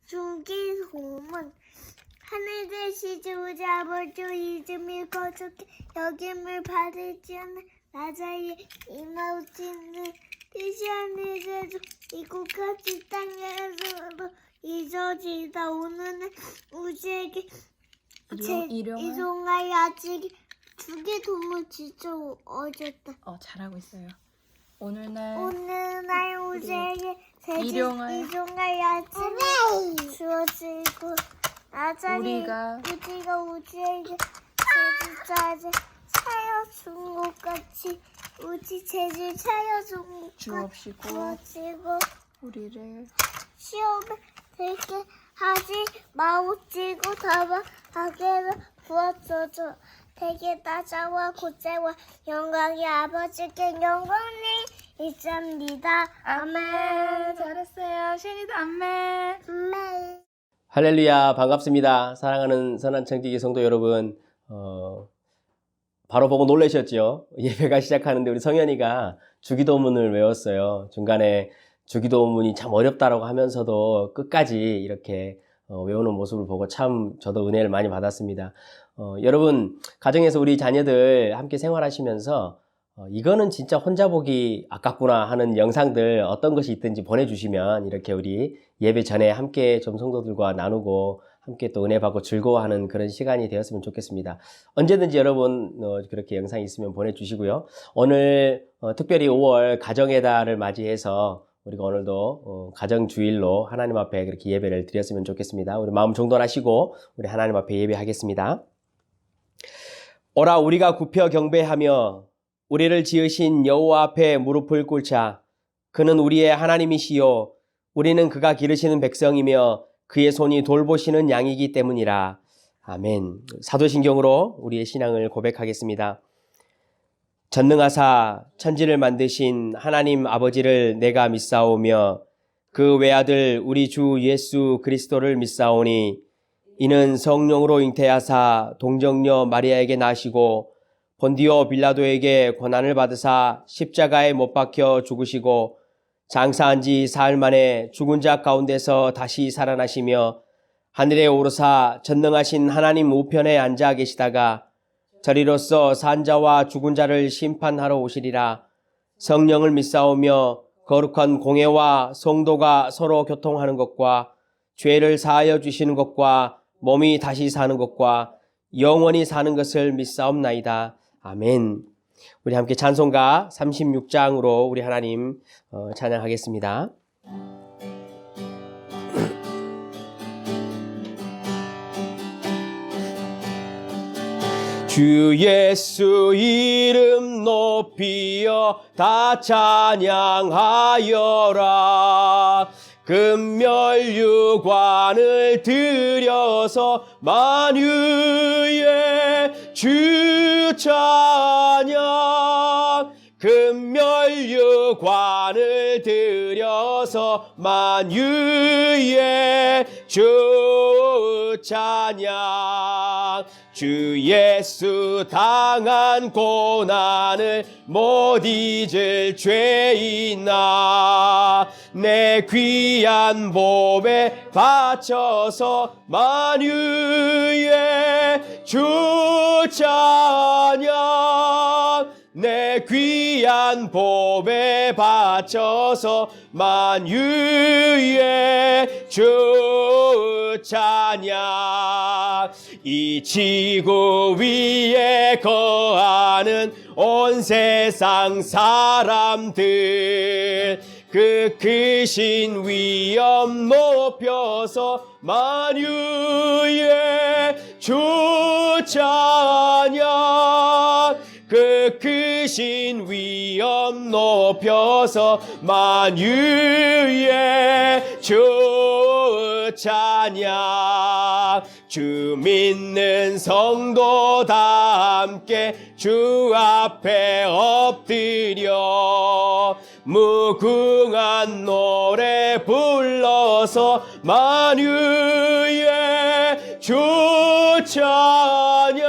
주기도문. 하늘 되시지 우리 아버지 이름이 거룩히 여김을 받을지 않는 나자의 임하옵시는 뜻이 하늘에서 이곳같이 땅에서도 이루어지이다. 오늘은 우리에게 일용할 야식이 주기도문 진짜 어렵다. 잘하고 있어요. 오늘날 우리에게 일용할 야식이 주어지고 우리가 우리에게 제주자를 차려준 것 같이 우리 제주 차려준 것 주옵시고 주어지고 우리를 시험에 들게 하지 마옵시고 다만 하게를 부어줘줘. 되게 나자와 고자와 영광이 아버지께 영광이 있습니다. 아멘. 잘했어요. 신이도 아멘. 아멘. 할렐루야, 반갑습니다. 사랑하는 선한 청지기 성도 여러분, 바로 보고 놀라셨죠? 예배가 시작하는데 우리 성현이가 주기도문을 외웠어요. 중간에 주기도문이 참 어렵다라고 하면서도 끝까지 이렇게 외우는 모습을 보고 참 저도 은혜를 많이 받았습니다. 여러분, 가정에서 우리 자녀들 함께 생활하시면서 이거는 진짜 혼자 보기 아깝구나 하는 영상들 어떤 것이 있든지 보내주시면 이렇게 우리 예배 전에 함께 좀 성도들과 나누고 함께 또 은혜 받고 즐거워하는 그런 시간이 되었으면 좋겠습니다. 언제든지 여러분 그렇게 영상이 있으면 보내주시고요. 오늘 특별히 5월 가정의 달을 맞이해서 우리가 오늘도 가정주일로 하나님 앞에 그렇게 예배를 드렸으면 좋겠습니다. 우리 마음 정돈하시고 우리 하나님 앞에 예배하겠습니다. 오라 우리가 굽혀 경배하며 우리를 지으신 여호와 앞에 무릎을 꿇자. 그는 우리의 하나님이시요 우리는 그가 기르시는 백성이며 그의 손이 돌보시는 양이기 때문이라. 아멘. 사도신경으로 우리의 신앙을 고백하겠습니다. 전능하사 천지를 만드신 하나님 아버지를 내가 믿사오며 그 외아들 우리 주 예수 그리스도를 믿사오니 이는 성령으로 잉태하사 동정녀 마리아에게 나시고 본디오 빌라도에게 고난을 받으사 십자가에 못 박혀 죽으시고 장사한 지 사흘 만에 죽은 자 가운데서 다시 살아나시며 하늘에 오르사 전능하신 하나님 우편에 앉아 계시다가 저리로서 산 자와 죽은 자를 심판하러 오시리라. 성령을 믿사오며 거룩한 공회와 성도가 서로 교통하는 것과 죄를 사하여 주시는 것과 몸이 다시 사는 것과 영원히 사는 것을 믿사옵나이다. 아멘. 우리 함께 찬송가 36장으로 우리 하나님 찬양하겠습니다. 주 예수 이름 높이어 다 찬양하여라. 금멸유관을 들여서 만유의 주 찬양. 금멸유관을 들여서 만유의 주 찬양. 주 예수 당한 고난을 못 잊을 죄인아 내 귀한 몸에 바쳐서 만유의 주 찬양. 내 귀한 몸에 바쳐서 만유의 주 찬양. 이 지구 위에 거하는 온 세상 사람들 그 크신 위엄 높여서 만유의 주 찬양. 그 크신 위엄 높여서 만유의 주 찬양. 주 믿는 성도 다 함께 주 앞에 엎드려 무궁한 노래 불러서 만유의 주 찬양.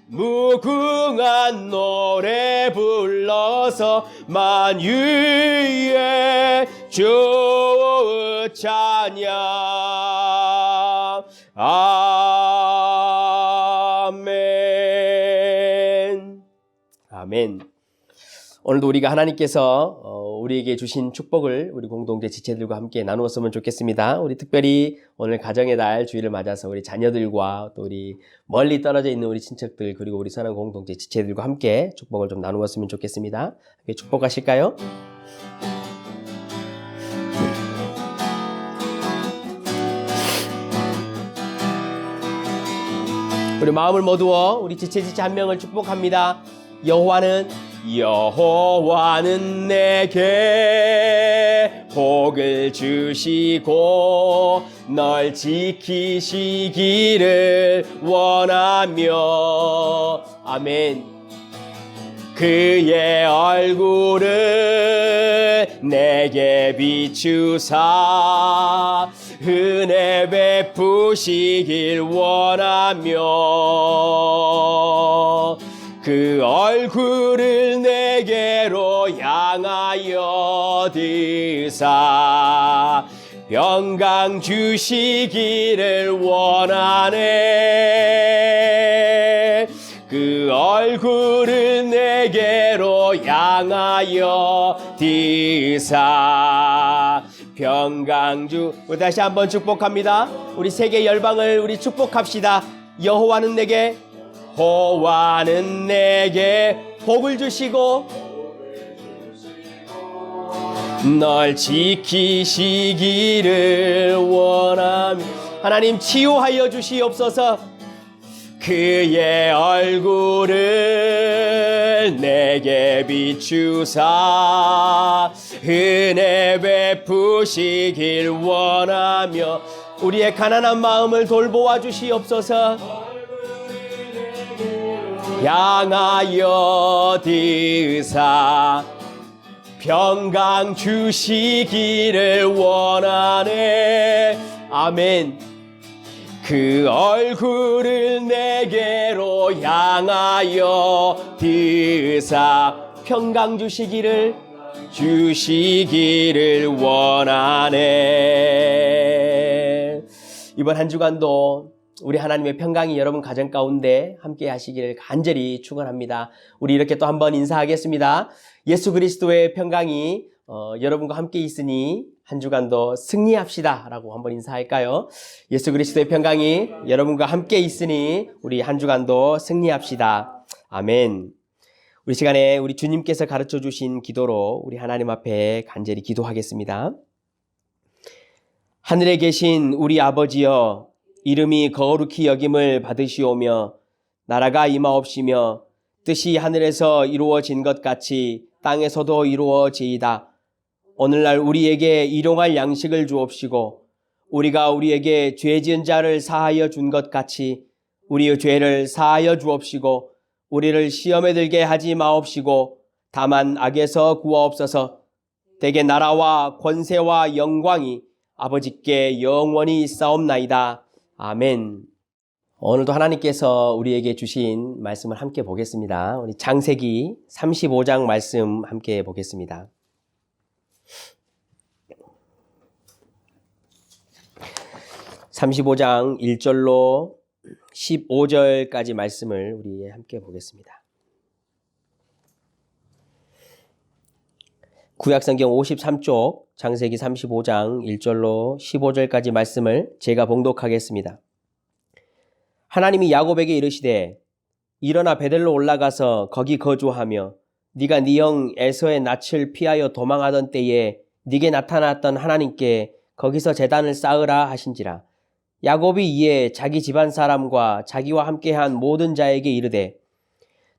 무궁한 노래 불러서 만유의 주 찬양. 아멘. 아멘. 오늘도 우리가 하나님께서 우리에게 주신 축복을 우리 공동체 지체들과 함께 나누었으면 좋겠습니다. 우리 특별히 오늘 가정의 달 주일을 맞아서 우리 자녀들과 또 우리 멀리 떨어져 있는 우리 친척들 그리고 우리 선한 공동체 지체들과 함께 축복을 좀 나누었으면 좋겠습니다. 함께 축복하실까요? 우리 마음을 모두어 우리 지체 한 명을 축복합니다. 여호와는 내게 복을 주시고 널 지키시기를 원하며 아멘. 그의 얼굴을 내게 비추사 은혜 베푸시길 원하며 그 얼굴을 내게로 향하여 드사 평강 주시기를 원하네. 그 얼굴을 내게로 향하여 드사 평강 우리 다시 한번 축복합니다. 우리 세계 열방을 우리 축복합시다. 여호와는 내게 복을 주시고 널 지키시기를 원하며 하나님 치유하여 주시옵소서. 그의 얼굴을 내게 비추사 은혜 베푸시길 원하며 우리의 가난한 마음을 돌보아 주시옵소서. 향하여 드사 평강 주시기를 원하네. 아멘. 그 얼굴을 내게로 향하여 드사 평강 주시기를 원하네. 이번 한 주간도 우리 하나님의 평강이 여러분 가정 가운데 함께 하시기를 간절히 축원합니다. 우리 이렇게 또 한번 인사하겠습니다. 예수 그리스도의 평강이 여러분과 함께 있으니 한 주간도 승리합시다 라고 한번 인사할까요? 예수 그리스도의 평강이 여러분과 함께 있으니 우리 한 주간도 승리합시다. 아멘. 우리 시간에 우리 주님께서 가르쳐 주신 기도로 우리 하나님 앞에 간절히 기도하겠습니다. 하늘에 계신 우리 아버지여, 이름이 거룩히 여김을 받으시오며 나라가 임하옵시며 뜻이 하늘에서 이루어진 것 같이 땅에서도 이루어지이다. 오늘날 우리에게 일용할 양식을 주옵시고 우리가 우리에게 죄 지은 자를 사하여 준 것 같이 우리의 죄를 사하여 주옵시고 우리를 시험에 들게 하지 마옵시고 다만 악에서 구하옵소서. 대개 나라와 권세와 영광이 아버지께 영원히 있사옵나이다. 아멘. 오늘도 하나님께서 우리에게 주신 말씀을 함께 보겠습니다. 우리 창세기 35장 말씀 함께 보겠습니다. (35장) 1절로 15절까지 말씀을 우리 함께 보겠습니다. 구약성경 53쪽 창세기 35장 1절로 15절까지 말씀을 제가 봉독하겠습니다. 하나님이 야곱에게 이르시되 일어나 베델로 올라가서 거기 거주하며 네가 네 형 에서의 낯을 피하여 도망하던 때에 네게 나타났던 하나님께 거기서 제단을 쌓으라 하신지라. 야곱이 이에 자기 집안 사람과 자기와 함께한 모든 자에게 이르되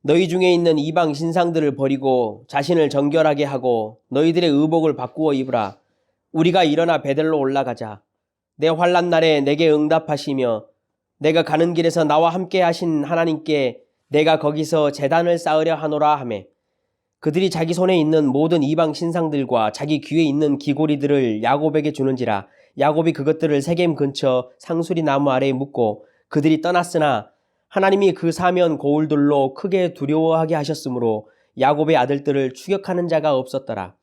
너희 중에 있는 이방 신상들을 버리고 자신을 정결하게 하고 너희들의 의복을 바꾸어 입으라. 우리가 일어나 베델로 올라가자. 내 환난 날에 내게 응답하시며 내가 가는 길에서 나와 함께 하신 하나님께 내가 거기서 제단을 쌓으려 하노라 하매 그들이 자기 손에 있는 모든 이방 신상들과 자기 귀에 있는 귀고리들을 야곱에게 주는지라. 야곱이 그것들을 세겜 근처 상수리 나무 아래에 묻고 그들이 떠났으나 하나님이 그 사면 고울들로 크게 두려워하게 하셨으므로 야곱의 아들들을 추격하는 자가 없었더라.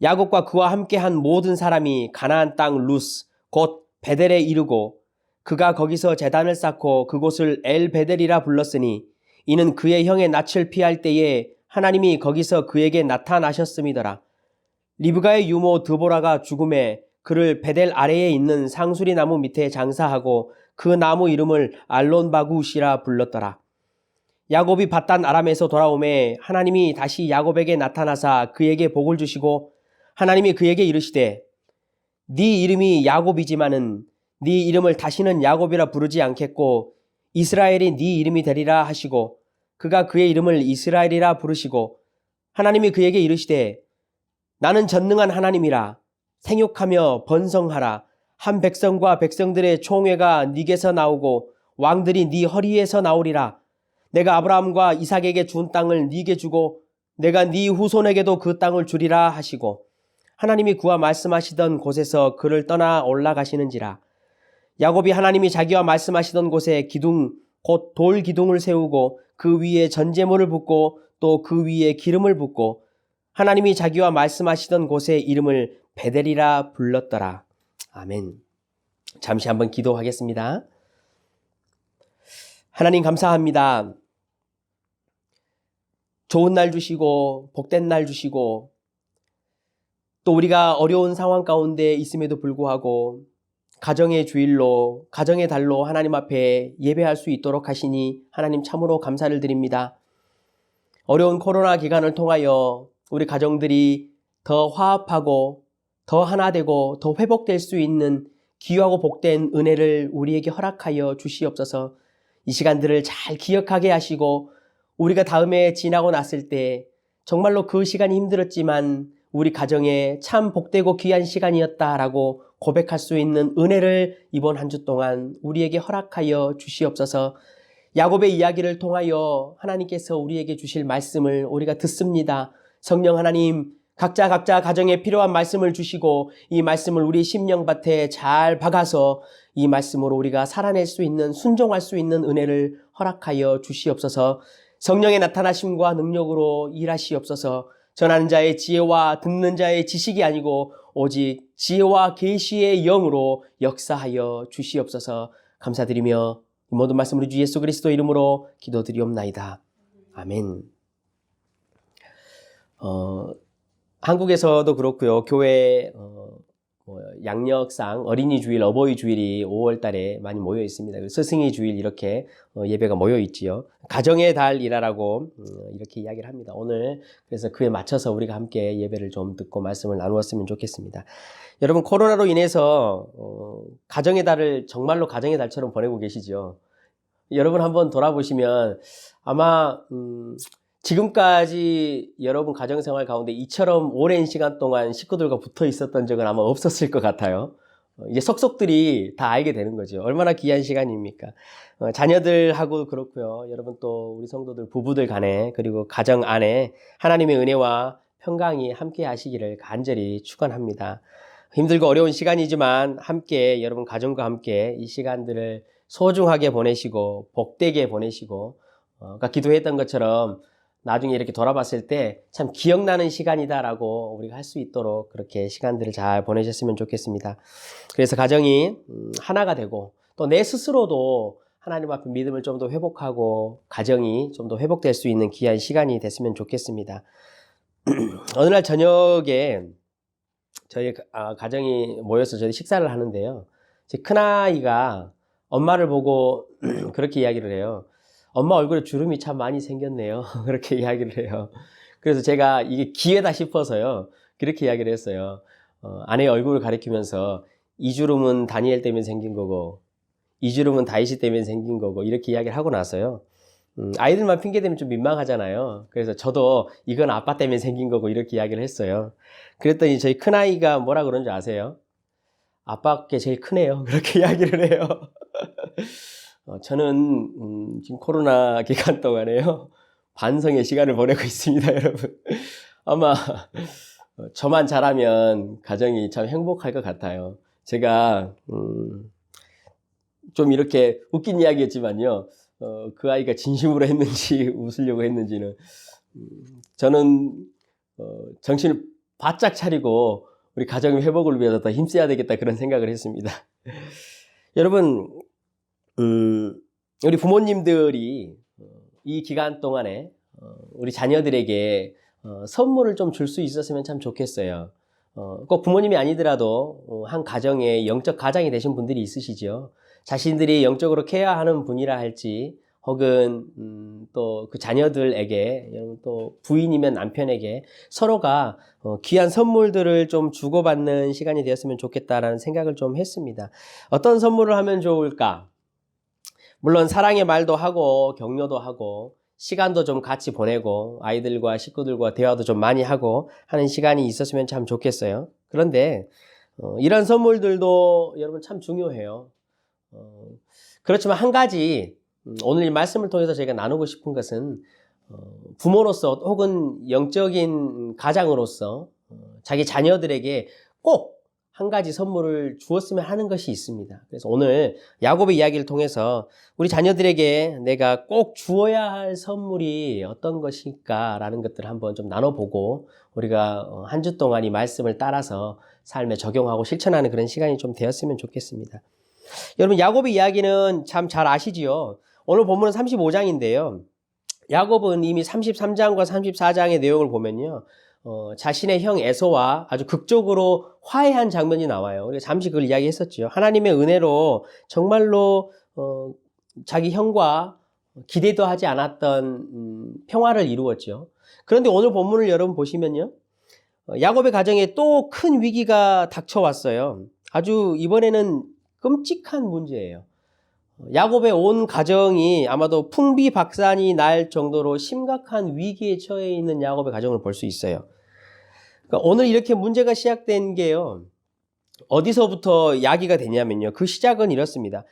야곱과 그와 함께한 모든 사람이 가나안 땅 루스 곧 베델에 이르고 그가 거기서 제단을 쌓고 그곳을 엘 베델이라 불렀으니 이는 그의 형의 낯을 피할 때에 하나님이 거기서 그에게 나타나셨음이더라. 리브가의 유모 드보라가 죽음에 그를 베델 아래에 있는 상수리 나무 밑에 장사하고 그 나무 이름을 알론바굿이라 불렀더라. 야곱이 밧단 아람에서 돌아오매 하나님이 다시 야곱에게 나타나사 그에게 복을 주시고 하나님이 그에게 이르시되 네 이름이 야곱이지만은 네 이름을 다시는 야곱이라 부르지 않겠고 이스라엘이 네 이름이 되리라 하시고 그가 그의 이름을 이스라엘이라 부르시고 하나님이 그에게 이르시되 나는 전능한 하나님이라 생육하며 번성하라 한 백성과 백성들의 총회가 네게서 나오고 왕들이 네 허리에서 나오리라 내가 아브라함과 이삭에게 준 땅을 네게 주고 내가 네 후손에게도 그 땅을 주리라 하시고 하나님이 그와 말씀하시던 곳에서 그를 떠나 올라가시는지라 야곱이 하나님이 자기와 말씀하시던 곳에 기둥 곧 돌 기둥을 세우고 그 위에 전제물을 붓고 또 그 위에 기름을 붓고 하나님이 자기와 말씀하시던 곳의 이름을 베델이라 불렀더라. 아멘. 잠시 한번 기도하겠습니다. 하나님 감사합니다. 좋은 날 주시고 복된 날 주시고 또 우리가 어려운 상황 가운데 있음에도 불구하고 가정의 주일로 가정의 달로 하나님 앞에 예배할 수 있도록 하시니 하나님 참으로 감사를 드립니다. 어려운 코로나 기간을 통하여 우리 가정들이 더 화합하고 더 하나 되고 더 회복될 수 있는 귀하고 복된 은혜를 우리에게 허락하여 주시옵소서. 이 시간들을 잘 기억하게 하시고 우리가 다음에 지나고 났을 때 정말로 그 시간이 힘들었지만 우리 가정에 참 복되고 귀한 시간이었다라고 고백할 수 있는 은혜를 이번 한 주 동안 우리에게 허락하여 주시옵소서. 야곱의 이야기를 통하여 하나님께서 우리에게 주실 말씀을 우리가 듣습니다. 성령 하나님, 각자 가정에 필요한 말씀을 주시고 이 말씀을 우리 심령밭에 잘 박아서 이 말씀으로 우리가 살아낼 수 있는, 순종할 수 있는 은혜를 허락하여 주시옵소서. 성령의 나타나심과 능력으로 일하시옵소서. 전하는 자의 지혜와 듣는 자의 지식이 아니고 오직 지혜와 계시의 영으로 역사하여 주시옵소서. 감사드리며 이 모든 말씀을 주 예수 그리스도 이름으로 기도드리옵나이다. 아멘. 한국에서도 그렇고요. 교회 양력상 어린이 주일, 어버이 주일이 5월 달에 많이 모여 있습니다. 스승의 주일 이렇게 예배가 모여 있지요. 가정의 달이라고 이렇게 이야기를 합니다. 오늘 그래서 그에 맞춰서 우리가 함께 예배를 좀 듣고 말씀을 나누었으면 좋겠습니다. 여러분 코로나로 인해서 가정의 달을 정말로 가정의 달처럼 보내고 계시죠. 여러분 한번 돌아보시면 아마 지금까지 여러분 가정생활 가운데 이처럼 오랜 시간 동안 식구들과 붙어 있었던 적은 아마 없었을 것 같아요. 이제 속속들이 다 알게 되는 거죠. 얼마나 귀한 시간입니까? 자녀들하고 그렇고요. 여러분 또 우리 성도들 부부들 간에 그리고 가정 안에 하나님의 은혜와 평강이 함께 하시기를 간절히 축원합니다. 힘들고 어려운 시간이지만 함께 여러분 가정과 함께 이 시간들을 소중하게 보내시고 복되게 보내시고 아까 기도했던 것처럼 나중에 이렇게 돌아봤을 때 참 기억나는 시간이다라고 우리가 할 수 있도록 그렇게 시간들을 잘 보내셨으면 좋겠습니다. 그래서 가정이 하나가 되고 또 내 스스로도 하나님 앞에 믿음을 좀 더 회복하고 가정이 좀 더 회복될 수 있는 귀한 시간이 됐으면 좋겠습니다. 어느 날 저녁에 저희 가정이 모여서 저희 식사를 하는데요. 제 큰아이가 엄마를 보고 그렇게 이야기를 해요. 엄마 얼굴에 주름이 참 많이 생겼네요. 그렇게 이야기를 해요. 그래서 제가 이게 기회다 싶어서요. 그렇게 이야기를 했어요. 아내의 얼굴을 가리키면서 이 주름은 다니엘 때문에 생긴 거고 이 주름은 다윗이 때문에 생긴 거고 이렇게 이야기를 하고 나서요. 아이들만 핑계대면 좀 민망하잖아요. 그래서 저도 이건 아빠 때문에 생긴 거고 이렇게 이야기를 했어요. 그랬더니 저희 큰아이가 뭐라 그러는 줄 아세요? 아빠께 제일 크네요. 그렇게 이야기를 해요. 저는 지금 코로나 기간 동안에요. 반성의 시간을 보내고 있습니다, 여러분. 아마 저만 잘하면 가정이 참 행복할 것 같아요. 제가 좀 이렇게 웃긴 이야기였지만요. 그 아이가 진심으로 했는지 웃으려고 했는지는 저는 정신을 바짝 차리고 우리 가정의 회복을 위해서 더 힘써야 되겠다 그런 생각을 했습니다. 여러분, 우리 부모님들이 이 기간 동안에 우리 자녀들에게 선물을 좀 줄 수 있었으면 참 좋겠어요. 꼭 부모님이 아니더라도 한 가정에 영적 가장이 되신 분들이 있으시죠. 자신들이 영적으로 케어하는 분이라 할지 혹은 또 그 자녀들에게 또 부인이면 남편에게 서로가 귀한 선물들을 좀 주고받는 시간이 되었으면 좋겠다라는 생각을 좀 했습니다. 어떤 선물을 하면 좋을까? 물론 사랑의 말도 하고 격려도 하고 시간도 좀 같이 보내고 아이들과 식구들과 대화도 좀 많이 하고 하는 시간이 있었으면 참 좋겠어요. 그런데 이런 선물들도 여러분 참 중요해요. 그렇지만 한 가지 오늘 이 말씀을 통해서 제가 나누고 싶은 것은 부모로서 혹은 영적인 가장으로서 자기 자녀들에게 꼭 한 가지 선물을 주었으면 하는 것이 있습니다. 그래서 오늘 야곱의 이야기를 통해서 우리 자녀들에게 내가 꼭 주어야 할 선물이 어떤 것일까라는 것들을 한번 좀 나눠보고 우리가 한 주 동안 이 말씀을 따라서 삶에 적용하고 실천하는 그런 시간이 좀 되었으면 좋겠습니다. 여러분, 야곱의 이야기는 참 잘 아시지요? 오늘 본문은 35장인데요. 야곱은 이미 33장과 34장의 내용을 보면요. 자신의 형 에서와 아주 극적으로 화해한 장면이 나와요. 우리가 잠시 그걸 이야기했었죠. 하나님의 은혜로 정말로 자기 형과 기대도 하지 않았던 평화를 이루었죠. 그런데 오늘 본문을 여러분 보시면요. 야곱의 가정에 또 큰 위기가 닥쳐왔어요. 아주 이번에는 끔찍한 문제예요. 야곱의 온 가정이 아마도 풍비박산이 날 정도로 심각한 위기에 처해 있는 야곱의 가정을 볼 수 있어요. 그러니까 오늘 이렇게 문제가 시작된 게요. 어디서부터 야기가 되냐면요. 그 시작은 이렇습니다.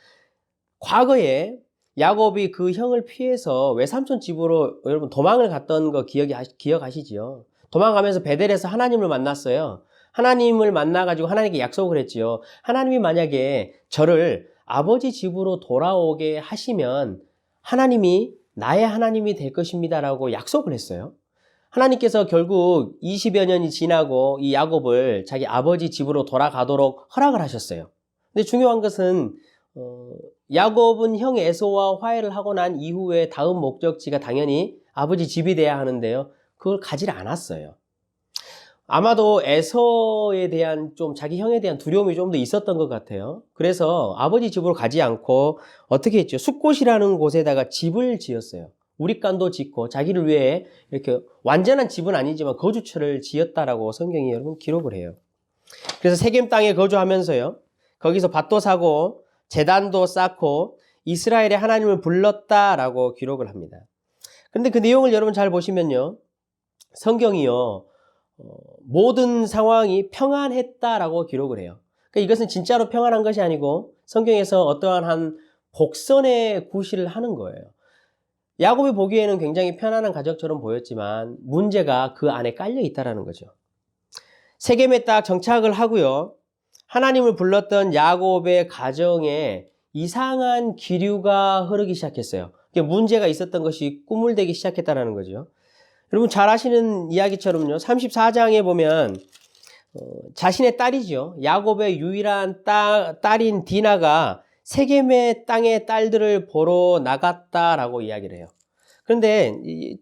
과거에 야곱이 그 형을 피해서 외삼촌 집으로 여러분 도망을 갔던 거 기억하시지요? 도망가면서 베델에서 하나님을 만났어요. 하나님을 만나가지고 하나님께 약속을 했지요. 하나님이 만약에 저를 아버지 집으로 돌아오게 하시면 하나님이 나의 하나님이 될 것입니다라고 약속을 했어요. 하나님께서 결국 20여 년이 지나고 이 야곱을 자기 아버지 집으로 돌아가도록 허락을 하셨어요. 근데 중요한 것은 야곱은 형 에서와 화해를 하고 난 이후에 다음 목적지가 당연히 아버지 집이 돼야 하는데요. 그걸 가지 않았어요. 아마도 에서에 대한 좀 자기 형에 대한 두려움이 좀 더 있었던 것 같아요. 그래서 아버지 집으로 가지 않고 어떻게 했죠? 숫곳이라는 곳에다가 집을 지었어요. 우릿간도 짓고 자기를 위해 이렇게 완전한 집은 아니지만 거주처를 지었다라고 성경이 여러분 기록을 해요. 그래서 세겜 땅에 거주하면서요. 거기서 밭도 사고 제단도 쌓고 이스라엘의 하나님을 불렀다라고 기록을 합니다. 그런데 그 내용을 여러분 잘 보시면요. 성경이요. 모든 상황이 평안했다라고 기록을 해요. 그러니까 이것은 진짜로 평안한 것이 아니고 성경에서 어떠한 한 복선의 구실을 하는 거예요. 야곱이 보기에는 굉장히 편안한 가족처럼 보였지만 문제가 그 안에 깔려 있다라는 거죠. 세겜에 딱 정착을 하고요. 하나님을 불렀던 야곱의 가정에 이상한 기류가 흐르기 시작했어요. 문제가 있었던 것이 꾸물대기 시작했다라는 거죠. 여러분 잘 아시는 이야기처럼요. 34장에 보면 자신의 딸이죠. 야곱의 유일한 딸인 디나가 세겜의 땅의 딸들을 보러 나갔다라고 이야기를 해요. 그런데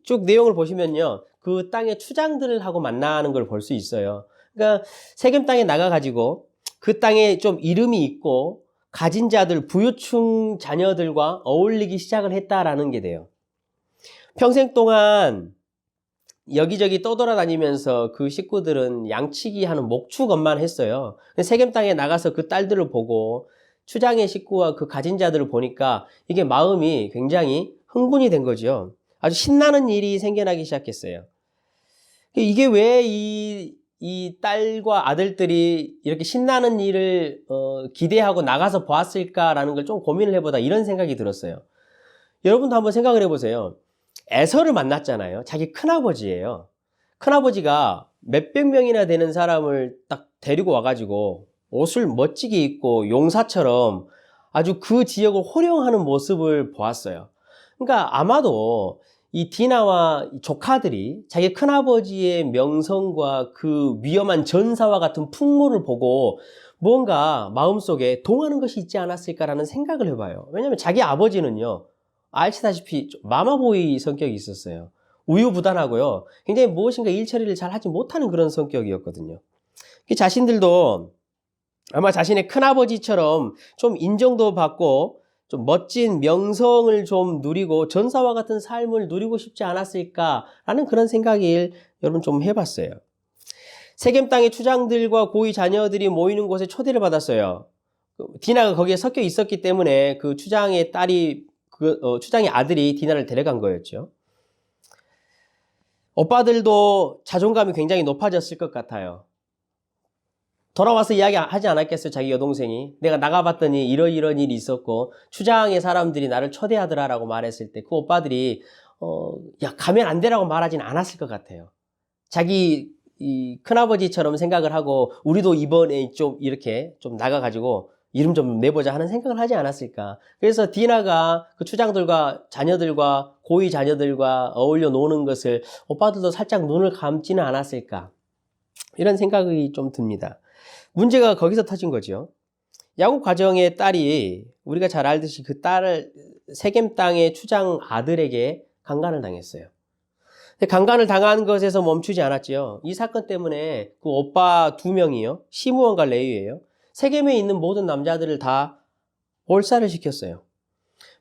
쭉 내용을 보시면요. 그 땅의 추장들을 하고 만나는 걸 볼 수 있어요. 그러니까 세겜 땅에 나가가지고 그 땅에 좀 이름이 있고 가진 자들, 부유층 자녀들과 어울리기 시작을 했다라는 게 돼요. 평생 동안 여기저기 떠돌아다니면서 그 식구들은 양치기 하는 목축업만 했어요. 세겜 땅에 나가서 그 딸들을 보고 추장의 식구와 그 가진 자들을 보니까 이게 마음이 굉장히 흥분이 된 거죠. 아주 신나는 일이 생겨나기 시작했어요. 이게 왜 이 딸과 아들들이 이렇게 신나는 일을 기대하고 나가서 보았을까라는 걸 좀 고민을 해보다 이런 생각이 들었어요. 여러분도 한번 생각을 해보세요. 에서를 만났잖아요. 자기 큰아버지예요. 큰아버지가 몇백 명이나 되는 사람을 딱 데리고 와가지고 옷을 멋지게 입고 용사처럼 아주 그 지역을 호령하는 모습을 보았어요. 그러니까 아마도 이 디나와 이 조카들이 자기 큰아버지의 명성과 그 위험한 전사와 같은 풍모를 보고 뭔가 마음속에 동하는 것이 있지 않았을까라는 생각을 해봐요. 왜냐하면 자기 아버지는요, 아시다시피 마마보이 성격이 있었어요. 우유부단하고요. 굉장히 무엇인가 일처리를 잘 하지 못하는 그런 성격이었거든요. 자신들도 아마 자신의 큰아버지처럼 좀 인정도 받고 좀 멋진 명성을 좀 누리고 전사와 같은 삶을 누리고 싶지 않았을까라는 그런 생각을 여러분 좀 해봤어요. 세겜 땅의 추장들과 고위 자녀들이 모이는 곳에 초대를 받았어요. 디나가 거기에 섞여 있었기 때문에 그 추장의 딸이 추장의 아들이 디나를 데려간 거였죠. 오빠들도 자존감이 굉장히 높아졌을 것 같아요. 돌아와서 이야기하지 않았겠어요, 자기 여동생이. 내가 나가봤더니 이런 일이 있었고 추장의 사람들이 나를 초대하더라라고 말했을 때 그 오빠들이 야, 가면 안 되라고 말하진 않았을 것 같아요. 자기 이 큰아버지처럼 생각을 하고 우리도 이번에 좀 이렇게 좀 나가가지고 이름 좀 내보자 하는 생각을 하지 않았을까. 그래서 디나가 그 추장들과 자녀들과 고위 자녀들과 어울려 노는 것을 오빠들도 살짝 눈을 감지는 않았을까. 이런 생각이 좀 듭니다. 문제가 거기서 터진 거죠. 야곱 가정의 딸이 우리가 잘 알듯이 그 딸을 세겜 땅의 추장 아들에게 강간을 당했어요. 강간을 당한 것에서 멈추지 않았지요. 이 사건 때문에 그 오빠 2명이요. 시므온과 레위예요. 세겜에 있는 모든 남자들을 다 몰살을 시켰어요.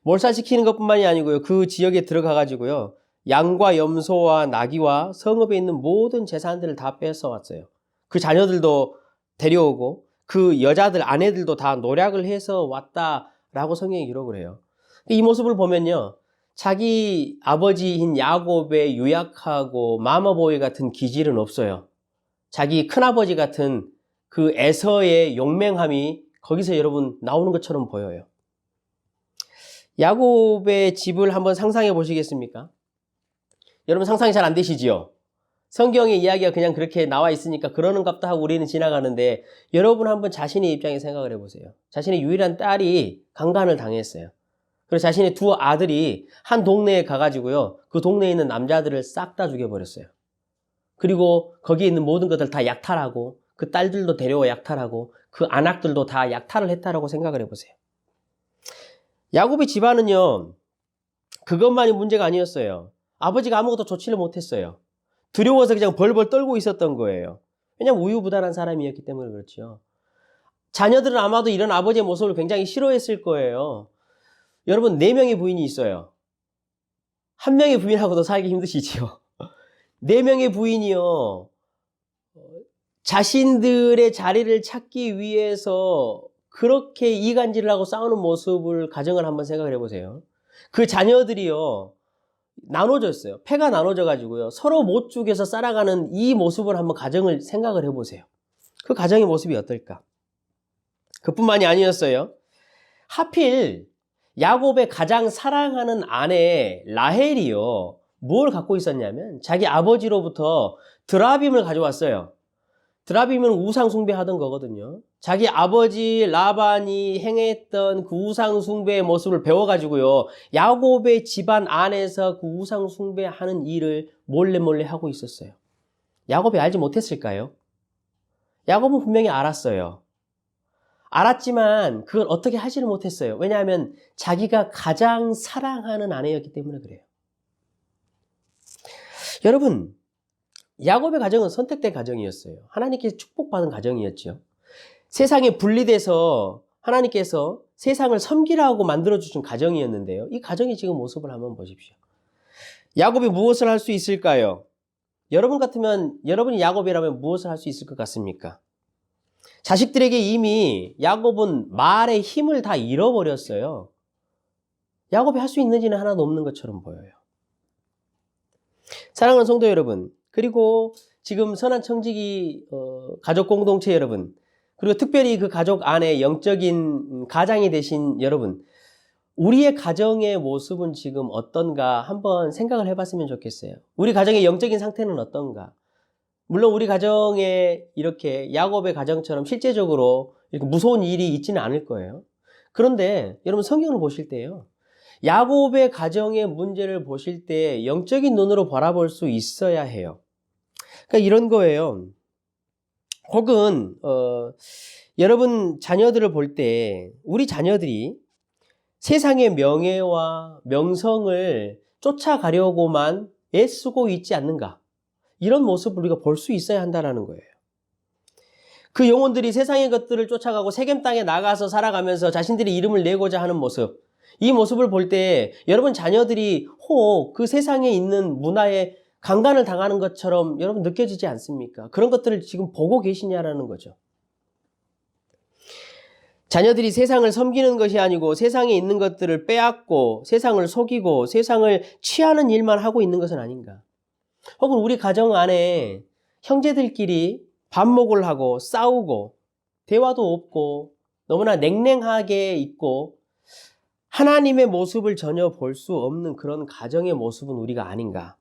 몰살시키는 것뿐만이 아니고요. 그 지역에 들어가 가지고요. 양과 염소와 나귀와 성읍에 있는 모든 재산들을 다 뺏어왔어요. 그 자녀들도 데려오고 그 여자들 아내들도 다 노략을 해서 왔다라고 성경이 기록을 해요. 이 모습을 보면요. 자기 아버지인 야곱의 유약하고 마마보이 같은 기질은 없어요. 자기 큰아버지 같은 그 에서의 용맹함이 거기서 여러분 나오는 것처럼 보여요. 야곱의 집을 한번 상상해 보시겠습니까? 여러분 상상이 잘 안 되시지요? 성경의 이야기가 그냥 그렇게 나와 있으니까 그러는갑다 하고 우리는 지나가는데 여러분 한번 자신의 입장에 생각을 해보세요. 자신의 유일한 딸이 강간을 당했어요. 그래서 자신의 2 아들이 한 동네에 가가지고요. 그 동네에 있는 남자들을 싹 다 죽여버렸어요. 그리고 거기에 있는 모든 것들 다 약탈하고 그 딸들도 데려와 약탈하고 그 안악들도 다 약탈을 했다라고 생각을 해보세요. 야곱의 집안은요. 그것만이 문제가 아니었어요. 아버지가 아무것도 조치를 못했어요. 두려워서 그냥 벌벌 떨고 있었던 거예요. 왜냐하면 우유부단한 사람이었기 때문에 그렇죠. 자녀들은 아마도 이런 아버지의 모습을 굉장히 싫어했을 거예요. 여러분 4명의 부인이 있어요. 1명의 부인하고도 살기 힘드시지요. 4명의 부인이요. 자신들의 자리를 찾기 위해서 그렇게 이간질을 하고 싸우는 모습을 가정을 한번 생각을 해보세요. 그 자녀들이요. 나눠졌어요. 패가 나눠져 가지고요. 서로 못 죽여서 살아가는 이 모습을 한번 가정을 생각을 해보세요. 그 가정의 모습이 어떨까? 그뿐만이 아니었어요. 하필 야곱의 가장 사랑하는 아내 라헬이요. 뭘 갖고 있었냐면 자기 아버지로부터 드라빔을 가져왔어요. 드라빔은 우상 숭배하던 거거든요. 자기 아버지 라반이 행했던 그 우상 숭배의 모습을 배워가지고요. 야곱의 집안 안에서 그 우상 숭배하는 일을 몰래 하고 있었어요. 야곱이 알지 못했을까요? 야곱은 분명히 알았어요. 알았지만 그걸 어떻게 하지를 못했어요. 왜냐하면 자기가 가장 사랑하는 아내였기 때문에 그래요. 여러분, 야곱의 가정은 선택된 가정이었어요. 하나님께 축복받은 가정이었죠. 세상에 분리돼서 하나님께서 세상을 섬기라고 만들어주신 가정이었는데요. 이 가정의 지금 모습을 한번 보십시오. 야곱이 무엇을 할 수 있을까요? 여러분 같으면, 여러분이 야곱이라면 무엇을 할 수 있을 것 같습니까? 자식들에게 이미 야곱은 말의 힘을 다 잃어버렸어요. 야곱이 할 수 있는지는 하나도 없는 것처럼 보여요. 사랑하는 성도 여러분, 그리고 지금 선한 청지기 가족 공동체 여러분, 그리고 특별히 그 가족 안에 영적인 가장이 되신 여러분, 우리의 가정의 모습은 지금 어떤가 한번 생각을 해봤으면 좋겠어요. 우리 가정의 영적인 상태는 어떤가? 물론 우리 가정에 이렇게 야곱의 가정처럼 실제적으로 이렇게 무서운 일이 있지는 않을 거예요. 그런데 여러분 성경을 보실 때요. 야곱의 가정의 문제를 보실 때 영적인 눈으로 바라볼 수 있어야 해요. 그러니까 이런 거예요. 혹은 여러분 자녀들을 볼 때 우리 자녀들이 세상의 명예와 명성을 쫓아가려고만 애쓰고 있지 않는가? 이런 모습을 우리가 볼 수 있어야 한다는 거예요. 그 영혼들이 세상의 것들을 쫓아가고 세겜 땅에 나가서 살아가면서 자신들의 이름을 내고자 하는 모습, 이 모습을 볼 때 여러분 자녀들이 혹 그 세상에 있는 문화에 강간을 당하는 것처럼 여러분 느껴지지 않습니까? 그런 것들을 지금 보고 계시냐라는 거죠. 자녀들이 세상을 섬기는 것이 아니고 세상에 있는 것들을 빼앗고 세상을 속이고 세상을 취하는 일만 하고 있는 것은 아닌가? 혹은 우리 가정 안에 형제들끼리 반목을 하고 싸우고 대화도 없고 너무나 냉랭하게 있고 하나님의 모습을 전혀 볼 수 없는 그런 가정의 모습은 우리가 아닌가?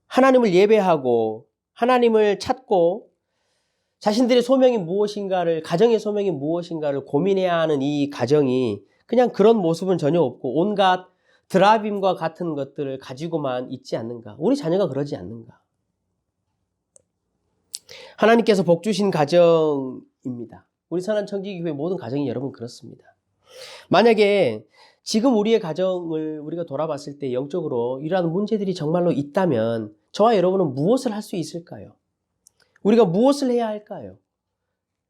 하나님을 예배하고 하나님을 찾고 자신들의 소명이 무엇인가를, 가정의 소명이 무엇인가를 고민해야 하는 이 가정이 그냥 그런 모습은 전혀 없고 온갖 드라빔과 같은 것들을 가지고만 있지 않는가? 우리 자녀가 그러지 않는가? 하나님께서 복 주신 가정입니다. 우리 선한청지교회 모든 가정이 여러분 그렇습니다. 만약에 지금 우리의 가정을 우리가 돌아봤을 때 영적으로 이러한 문제들이 정말로 있다면 저와 여러분은 무엇을 할 수 있을까요? 우리가 무엇을 해야 할까요?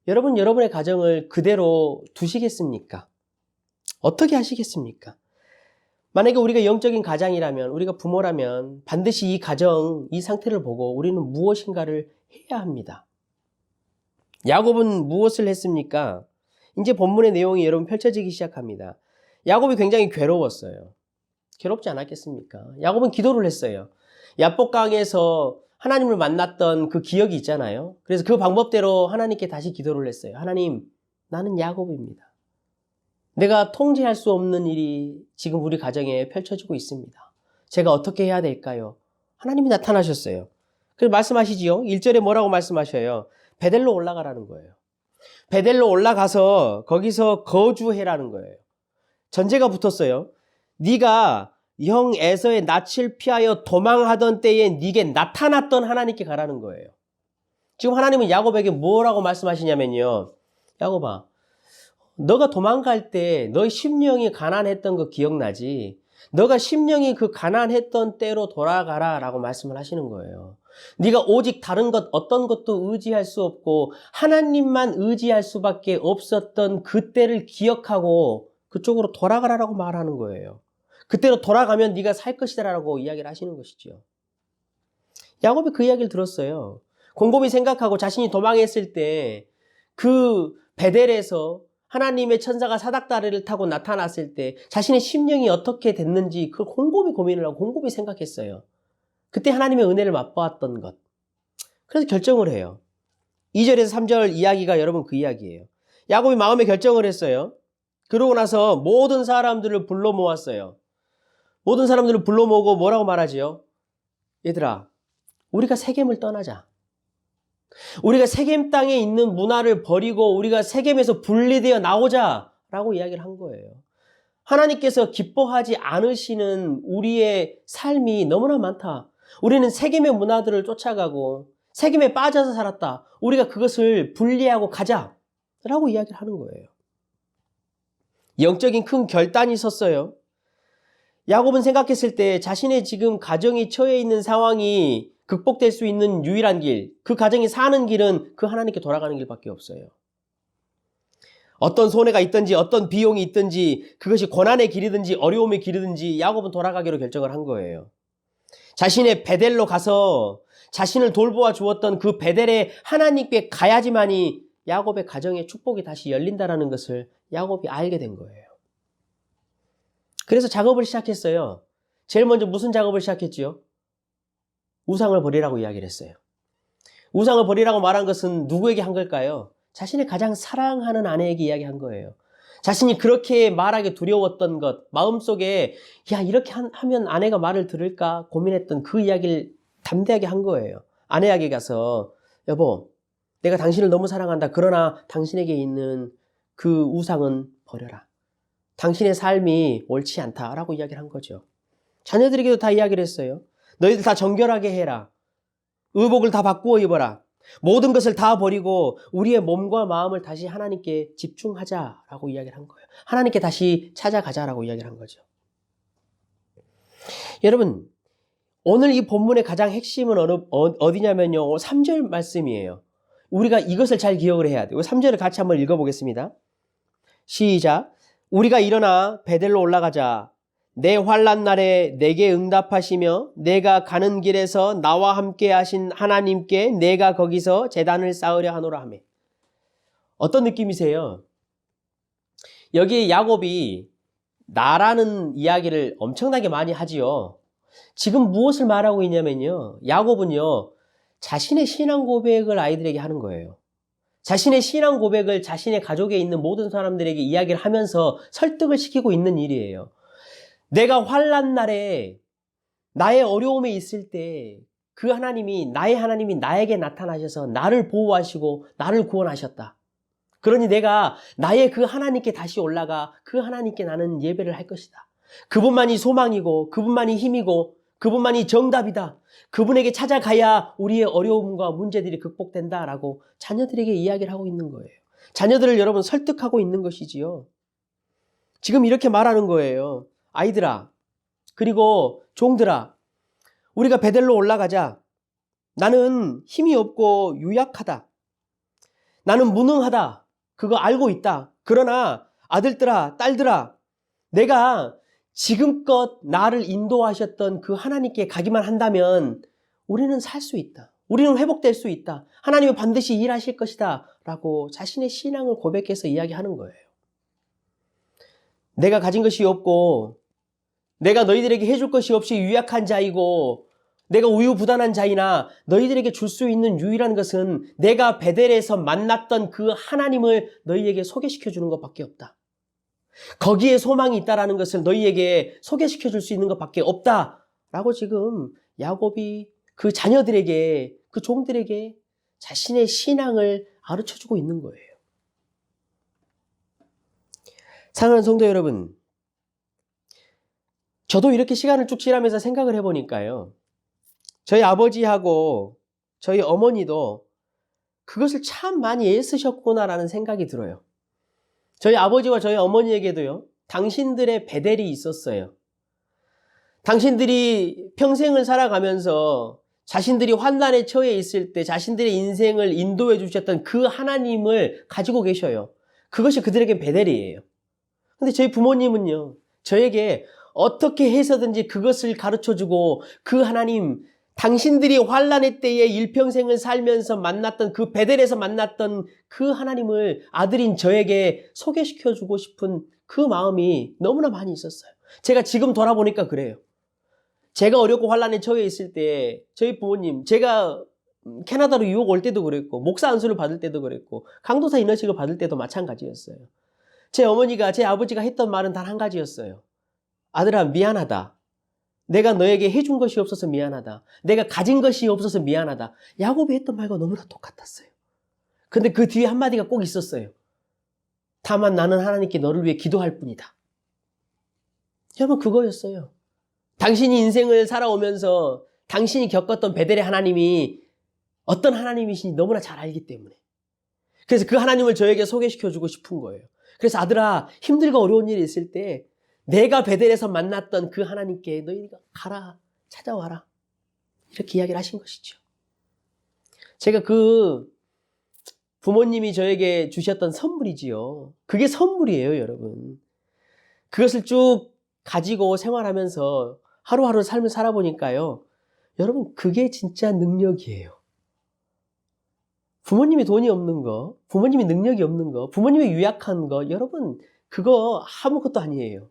여러분의 가정을 그대로 두시겠습니까? 어떻게 하시겠습니까? 만약에 우리가 영적인 가장이라면, 우리가 부모라면 반드시 이 가정, 이 상태를 보고 우리는 무엇인가를 해야 합니다. 야곱은 무엇을 했습니까? 이제 본문의 내용이 여러분 펼쳐지기 시작합니다. 야곱이 굉장히 괴로웠어요. 괴롭지 않았겠습니까? 야곱은 기도를 했어요. 야복강에서 하나님을 만났던 그 기억이 있잖아요. 그래서 그 방법대로 하나님께 다시 기도를 했어요. 하나님, 나는 야곱입니다. 내가 통제할 수 없는 일이 지금 우리 가정에 펼쳐지고 있습니다. 제가 어떻게 해야 될까요? 하나님이 나타나셨어요. 그래서 말씀하시지요. 1절에 뭐라고 말씀하셔요? 베델로 올라가라는 거예요. 베델로 올라가서 거기서 거주해라는 거예요. 전제가 붙었어요. 네가 형 에서의 낯을 피하여 도망하던 때에 네게 나타났던 하나님께 가라는 거예요. 지금 하나님은 야곱에게 뭐라고 말씀하시냐면요. 야곱아, 너가 도망갈 때 너의 심령이 가난했던 거 기억나지? 너가 심령이 그 가난했던 때로 돌아가라 라고 말씀을 하시는 거예요. 네가 오직 다른 것 어떤 것도 의지할 수 없고 하나님만 의지할 수밖에 없었던 그때를 기억하고 그쪽으로 돌아가라라고 말하는 거예요. 그때로 돌아가면 네가 살 것이다라고 이야기를 하시는 것이죠. 야곱이 그 이야기를 들었어요. 곰곰이 생각하고 자신이 도망했을 때 그 베델에서 하나님의 천사가 사닥다리를 타고 나타났을 때 자신의 심령이 어떻게 됐는지 그걸 곰곰이 고민을 하고 곰곰이 생각했어요. 그때 하나님의 은혜를 맛보았던 것. 그래서 결정을 해요. 2절에서 3절 이야기가 여러분 그 이야기예요. 야곱이 마음에 결정을 했어요. 그러고 나서 모든 사람들을 불러 모았어요. 모든 사람들을 불러 모으고 뭐라고 말하지요? 얘들아, 우리가 세겜을 떠나자. 우리가 세겜 땅에 있는 문화를 버리고 우리가 세겜에서 분리되어 나오자 라고 이야기를 한 거예요. 하나님께서 기뻐하지 않으시는 우리의 삶이 너무나 많다. 우리는 세겜의 문화들을 쫓아가고 세겜에 빠져서 살았다. 우리가 그것을 분리하고 가자 라고 이야기를 하는 거예요. 영적인 큰 결단이 섰어요. 야곱은 생각했을 때 자신의 지금 가정이 처해 있는 상황이 극복될 수 있는 유일한 길, 그 가정이 사는 길은 그 하나님께 돌아가는 길밖에 없어요. 어떤 손해가 있든지 어떤 비용이 있든지 그것이 고난의 길이든지 어려움의 길이든지 야곱은 돌아가기로 결정을 한 거예요. 자신의 베델로 가서 자신을 돌보아 주었던 그 베델에 하나님께 가야지만이 야곱의 가정의 축복이 다시 열린다는 것을 야곱이 알게 된 거예요. 그래서 작업을 시작했어요. 제일 먼저 무슨 작업을 시작했지요? 우상을 버리라고 이야기를 했어요. 우상을 버리라고 말한 것은 누구에게 한 걸까요? 자신의 가장 사랑하는 아내에게 이야기한 거예요. 자신이 그렇게 말하기 두려웠던 것, 마음속에 야 이렇게 하면 아내가 말을 들을까 고민했던 그 이야기를 담대하게 한 거예요. 아내에게 가서 여보, 내가 당신을 너무 사랑한다. 그러나 당신에게 있는 그 우상은 버려라. 당신의 삶이 옳지 않다라고 이야기를 한 거죠. 자녀들에게도 다 이야기를 했어요. 너희들 다 정결하게 해라. 의복을 다 바꾸어 입어라. 모든 것을 다 버리고 우리의 몸과 마음을 다시 하나님께 집중하자라고 이야기를 한 거예요. 하나님께 다시 찾아가자라고 이야기를 한 거죠. 여러분, 오늘 이 본문의 가장 핵심은 어디냐면요. 3절 말씀이에요. 우리가 이것을 잘 기억을 해야 돼요. 3절을 같이 한번 읽어보겠습니다. 시작. 우리가 일어나 베델로 올라가자. 내 환난 날에 내게 응답하시며 내가 가는 길에서 나와 함께 하신 하나님께 내가 거기서 제단을 쌓으려 하노라 하며. 어떤 느낌이세요? 여기 야곱이 나라는 이야기를 엄청나게 많이 하지요. 지금 무엇을 말하고 있냐면요. 야곱은요. 자신의 신앙 고백을 아이들에게 하는 거예요. 자신의 신앙 고백을 자신의 가족에 있는 모든 사람들에게 이야기를 하면서 설득을 시키고 있는 일이에요. 내가 환난 날에 나의 어려움에 있을 때 그 하나님이 나의 하나님이 나에게 나타나셔서 나를 보호하시고 나를 구원하셨다. 그러니 내가 나의 그 하나님께 다시 올라가 그 하나님께 나는 예배를 할 것이다. 그분만이 소망이고 그분만이 힘이고 그분만이 정답이다. 그분에게 찾아가야 우리의 어려움과 문제들이 극복된다라고 자녀들에게 이야기를 하고 있는 거예요. 자녀들을 여러분 설득하고 있는 것이지요. 지금 이렇게 말하는 거예요. 아이들아, 그리고 종들아, 우리가 베델로 올라가자. 나는 힘이 없고 유약하다. 나는 무능하다. 그거 알고 있다. 그러나 아들들아, 딸들아, 내가 지금껏 나를 인도하셨던 그 하나님께 가기만 한다면 우리는 살 수 있다. 우리는 회복될 수 있다. 하나님은 반드시 일하실 것이다. 라고 자신의 신앙을 고백해서 이야기하는 거예요. 내가 가진 것이 없고 내가 너희들에게 해줄 것이 없이 유약한 자이고 내가 우유부단한 자이나 너희들에게 줄 수 있는 유일한 것은 내가 베델에서 만났던 그 하나님을 너희에게 소개시켜 주는 것밖에 없다. 거기에 소망이 있다라는 것을 너희에게 소개시켜 줄 수 있는 것밖에 없다라고 지금 야곱이 그 자녀들에게 그 종들에게 자신의 신앙을 가르쳐 주고 있는 거예요. 사랑하는 성도 여러분, 저도 이렇게 시간을 쭉 지나면서 생각을 해보니까요. 저희 아버지하고 저희 어머니도 그것을 참 많이 애쓰셨구나라는 생각이 들어요. 저희 아버지와 저희 어머니에게도요. 당신들의 베델이 있었어요. 당신들이 평생을 살아가면서 자신들이 환난에 처해 있을 때 자신들의 인생을 인도해 주셨던 그 하나님을 가지고 계셔요. 그것이 그들에겐 베델이에요. 근데 저희 부모님은요. 저에게 어떻게 해서든지 그것을 가르쳐주고 그 하나님, 당신들이 환난의 때에 일평생을 살면서 만났던 그 베델에서 만났던 그 하나님을 아들인 저에게 소개시켜주고 싶은 그 마음이 너무나 많이 있었어요. 제가 지금 돌아보니까 그래요. 제가 어렵고 환난에 처해 있을 때 저희 부모님, 제가 캐나다로 유학 올 때도 그랬고 목사 안수를 받을 때도 그랬고 강도사 인허식을 받을 때도 마찬가지였어요. 제 어머니가 제 아버지가 했던 말은 단 한 가지였어요. 아들아, 미안하다. 내가 너에게 해준 것이 없어서 미안하다. 내가 가진 것이 없어서 미안하다. 야곱이 했던 말과 너무나 똑같았어요. 근데 그 뒤에 한마디가 꼭 있었어요. 다만 나는 하나님께 너를 위해 기도할 뿐이다. 여러분, 그거였어요. 당신이 인생을 살아오면서 당신이 겪었던 베델의 하나님이 어떤 하나님이신지 너무나 잘 알기 때문에. 그래서 그 하나님을 저에게 소개시켜주고 싶은 거예요. 그래서 아들아, 힘들고 어려운 일이 있을 때 내가 베델에서 만났던 그 하나님께 너희가 가라, 찾아와라. 이렇게 이야기를 하신 것이죠. 제가 그 부모님이 저에게 주셨던 선물이지요. 그게 선물이에요, 여러분. 그것을 쭉 가지고 생활하면서 하루하루 삶을 살아보니까요. 여러분, 그게 진짜 능력이에요. 부모님이 돈이 없는 거, 부모님이 능력이 없는 거, 부모님이 유약한 거, 여러분, 그거 아무것도 아니에요.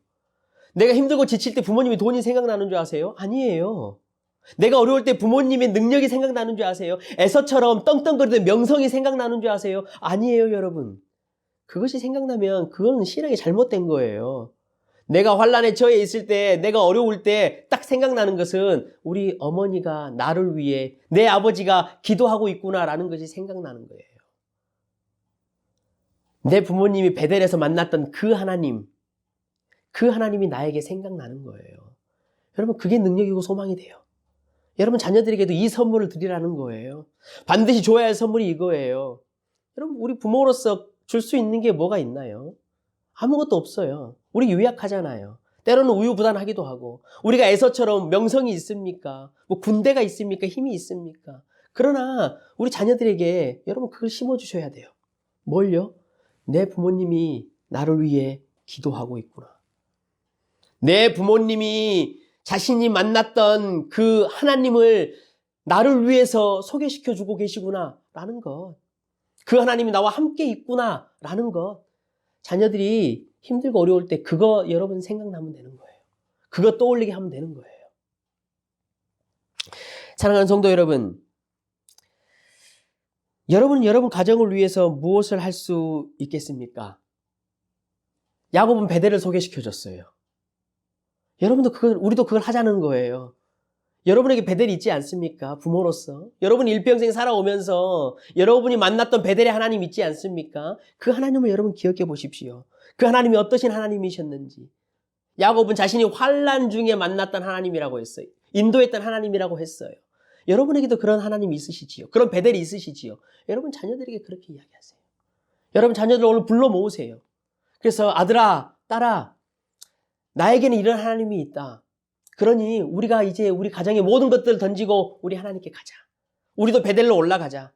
내가 힘들고 지칠 때 부모님이 돈이 생각나는 줄 아세요? 아니에요. 내가 어려울 때 부모님의 능력이 생각나는 줄 아세요? 에서처럼 떵떵거리던 명성이 생각나는 줄 아세요? 아니에요, 여러분. 그것이 생각나면 그건 신앙이 잘못된 거예요. 내가 환난에 처해 있을 때, 내가 어려울 때 딱 생각나는 것은 우리 어머니가 나를 위해 내 아버지가 기도하고 있구나라는 것이 생각나는 거예요. 내 부모님이 베델에서 만났던 그 하나님, 그 하나님이 나에게 생각나는 거예요. 여러분, 그게 능력이고 소망이 돼요. 여러분, 자녀들에게도 이 선물을 드리라는 거예요. 반드시 줘야 할 선물이 이거예요. 여러분, 우리 부모로서 줄 수 있는 게 뭐가 있나요? 아무것도 없어요. 우리 유약하잖아요. 때로는 우유부단하기도 하고, 우리가 에서처럼 명성이 있습니까? 뭐 군대가 있습니까? 힘이 있습니까? 그러나 우리 자녀들에게 여러분 그걸 심어주셔야 돼요. 뭘요? 내 부모님이 나를 위해 기도하고 있구나. 내 부모님이 자신이 만났던 그 하나님을 나를 위해서 소개시켜주고 계시구나 라는 것. 그 하나님이 나와 함께 있구나 라는 것. 자녀들이 힘들고 어려울 때 그거 여러분 생각나면 되는 거예요. 그거 떠올리게 하면 되는 거예요. 사랑하는 성도 여러분, 여러분은 여러분 가정을 위해서 무엇을 할 수 있겠습니까? 야곱은 베델을 소개시켜줬어요. 여러분도 우리도 그걸 하자는 거예요. 여러분에게 베델이 있지 않습니까? 부모로서. 여러분이 일평생 살아오면서 여러분이 만났던 베델의 하나님 있지 않습니까? 그 하나님을 여러분 기억해 보십시오. 그 하나님이 어떠신 하나님이셨는지. 야곱은 자신이 환난 중에 만났던 하나님이라고 했어요. 인도했던 하나님이라고 했어요. 여러분에게도 그런 하나님이 있으시지요. 그런 베델이 있으시지요. 여러분 자녀들에게 그렇게 이야기하세요. 여러분 자녀들 오늘 불러 모으세요. 그래서 아들아, 딸아, 나에게는 이런 하나님이 있다. 그러니 우리가 이제 우리 가정의 모든 것들을 던지고 우리 하나님께 가자. 우리도 베델로 올라가자.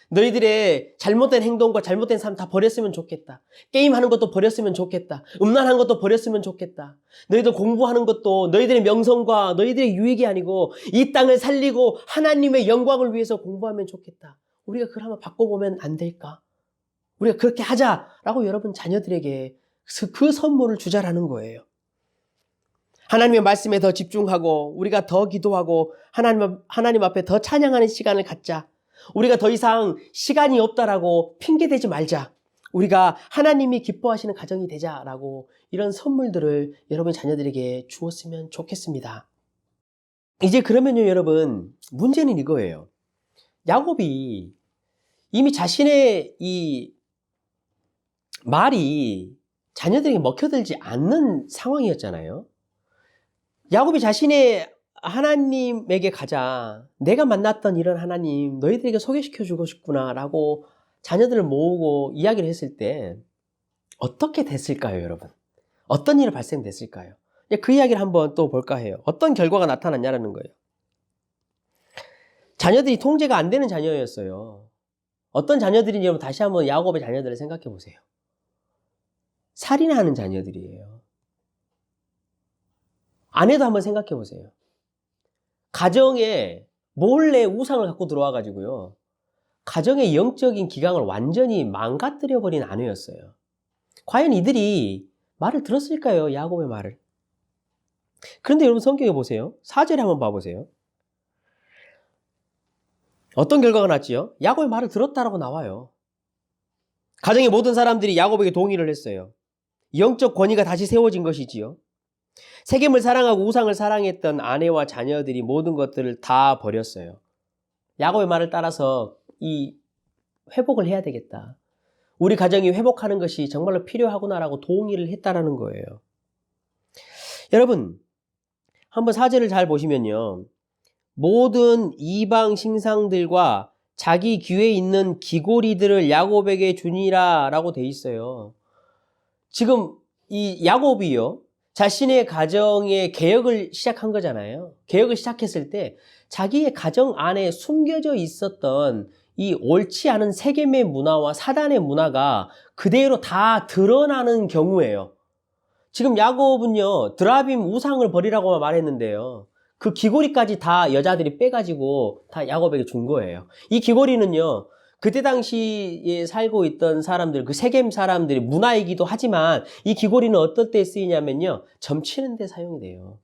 너희들의 잘못된 행동과 잘못된 삶 다 버렸으면 좋겠다. 게임하는 것도 버렸으면 좋겠다. 음란한 것도 버렸으면 좋겠다. 너희들 공부하는 것도 너희들의 명성과 너희들의 유익이 아니고 이 땅을 살리고 하나님의 영광을 위해서 공부하면 좋겠다. 우리가 그걸 한번 바꿔보면 안 될까? 우리가 그렇게 하자라고 여러분 자녀들에게 그 선물을 주자라는 거예요. 하나님의 말씀에 더 집중하고 우리가 더 기도하고 하나님 앞에 더 찬양하는 시간을 갖자. 우리가 더 이상 시간이 없다라고 핑계대지 말자. 우리가 하나님이 기뻐하시는 가정이 되자라고 이런 선물들을 여러분 자녀들에게 주었으면 좋겠습니다. 이제 그러면요 여러분 문제는 이거예요. 야곱이 이미 자신의 이 말이 자녀들에게 먹혀들지 않는 상황이었잖아요. 야곱이 자신의 하나님에게 가자. 내가 만났던 이런 하나님 너희들에게 소개시켜주고 싶구나 라고 자녀들을 모으고 이야기를 했을 때 어떻게 됐을까요 여러분? 어떤 일이 발생됐을까요? 그 이야기를 한번 또 볼까 해요. 어떤 결과가 나타났냐라는 거예요. 자녀들이 통제가 안 되는 자녀였어요. 어떤 자녀들인지 여러분 다시 한번 야곱의 자녀들을 생각해 보세요. 살인하는 자녀들이에요. 아내도 한번 생각해 보세요. 가정에 몰래 우상을 갖고 들어와 가지고요. 가정의 영적인 기강을 완전히 망가뜨려 버린 아내였어요. 과연 이들이 말을 들었을까요? 야곱의 말을. 그런데 여러분 성경에 보세요. 4절에 한번 봐보세요. 어떤 결과가 났지요? 야곱의 말을 들었다라고 나와요. 가정의 모든 사람들이 야곱에게 동의를 했어요. 영적 권위가 다시 세워진 것이지요. 세겜을 사랑하고 우상을 사랑했던 아내와 자녀들이 모든 것들을 다 버렸어요. 야곱의 말을 따라서 이 회복을 해야 되겠다. 우리 가정이 회복하는 것이 정말로 필요하구나라고 동의를 했다라는 거예요. 여러분, 한번 4절을 잘 보시면요. 모든 이방 신상들과 자기 귀에 있는 귀고리들을 야곱에게 주니라 라고 돼 있어요. 지금 이 야곱이요. 자신의 가정의 개혁을 시작한 거잖아요. 개혁을 시작했을 때 자기의 가정 안에 숨겨져 있었던 이 옳지 않은 세겜의 문화와 사단의 문화가 그대로 다 드러나는 경우예요. 지금 야곱은요. 드라빔 우상을 버리라고 말했는데요. 그 귀고리까지 다 여자들이 빼가지고 다 야곱에게 준 거예요. 이 귀고리는요. 그때 당시에 살고 있던 사람들, 그 세겜 사람들의 문화이기도 하지만 이 귀고리는 어떨 때 쓰이냐면요. 점치는 데 사용이 돼요.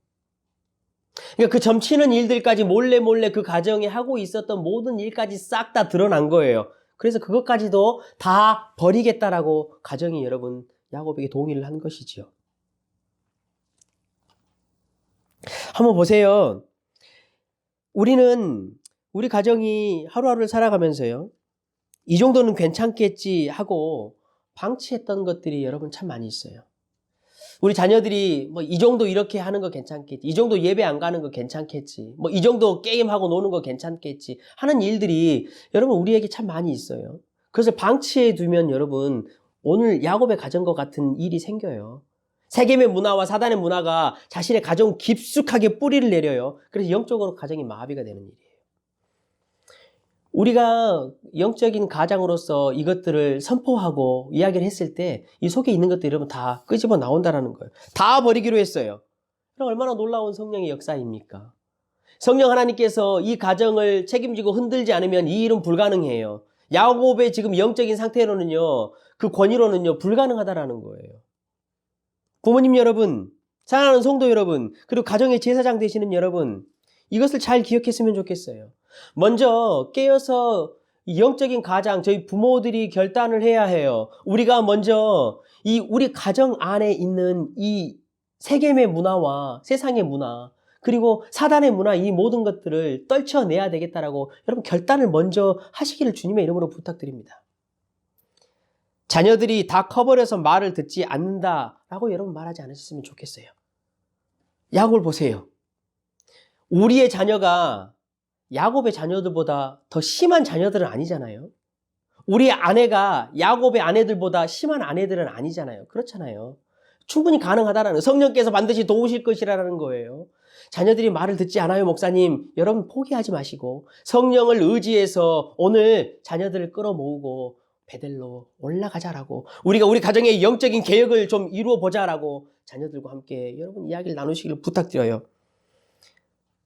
그러니까 그 점치는 일들까지 몰래 그 가정에 하고 있었던 모든 일까지 싹 다 드러난 거예요. 그래서 그것까지도 다 버리겠다라고 가정이 여러분 야곱에게 동의를 한 것이지요. 한번 보세요. 우리는 우리 가정이 하루하루를 살아가면서요. 이 정도는 괜찮겠지 하고 방치했던 것들이 여러분 참 많이 있어요. 우리 자녀들이 뭐 이 정도 이렇게 하는 거 괜찮겠지. 이 정도 예배 안 가는 거 괜찮겠지. 뭐 이 정도 게임하고 노는 거 괜찮겠지. 하는 일들이 여러분 우리에게 참 많이 있어요. 그래서 방치해 두면 여러분 오늘 야곱의 가정과 같은 일이 생겨요. 세겜의 문화와 사단의 문화가 자신의 가정 깊숙하게 뿌리를 내려요. 그래서 영적으로 가정이 마비가 되는 일이에요. 우리가 영적인 가장으로서 이것들을 선포하고 이야기를 했을 때 이 속에 있는 것들이 여러분 다 끄집어 나온다라는 거예요. 다 버리기로 했어요. 그럼 얼마나 놀라운 성령의 역사입니까? 성령 하나님께서 이 가정을 책임지고 흔들지 않으면 이 일은 불가능해요. 야곱의 지금 영적인 상태로는요, 그 권위로는요, 불가능하다라는 거예요. 부모님 여러분, 사랑하는 성도 여러분, 그리고 가정의 제사장 되시는 여러분, 이것을 잘 기억했으면 좋겠어요. 먼저 깨어서 영적인 가장, 저희 부모들이 결단을 해야 해요. 우리가 먼저 우리 가정 안에 있는 이 세겜의 문화와 세상의 문화, 그리고 사단의 문화, 이 모든 것들을 떨쳐내야 되겠다라고 여러분 결단을 먼저 하시기를 주님의 이름으로 부탁드립니다. 자녀들이 다 커버려서 말을 듣지 않는다라고 여러분 말하지 않으셨으면 좋겠어요. 야곱을 보세요. 우리의 자녀가 야곱의 자녀들보다 더 심한 자녀들은 아니잖아요. 우리 아내가 야곱의 아내들보다 심한 아내들은 아니잖아요. 그렇잖아요. 충분히 가능하다라는 거예요. 성령께서 반드시 도우실 것이라는 거예요. 자녀들이 말을 듣지 않아요, 목사님. 여러분 포기하지 마시고 성령을 의지해서 오늘 자녀들을 끌어모으고 베델로 올라가자라고, 우리가 우리 가정의 영적인 개혁을 좀 이루어 보자라고 자녀들과 함께 여러분 이야기를 나누시길 부탁드려요.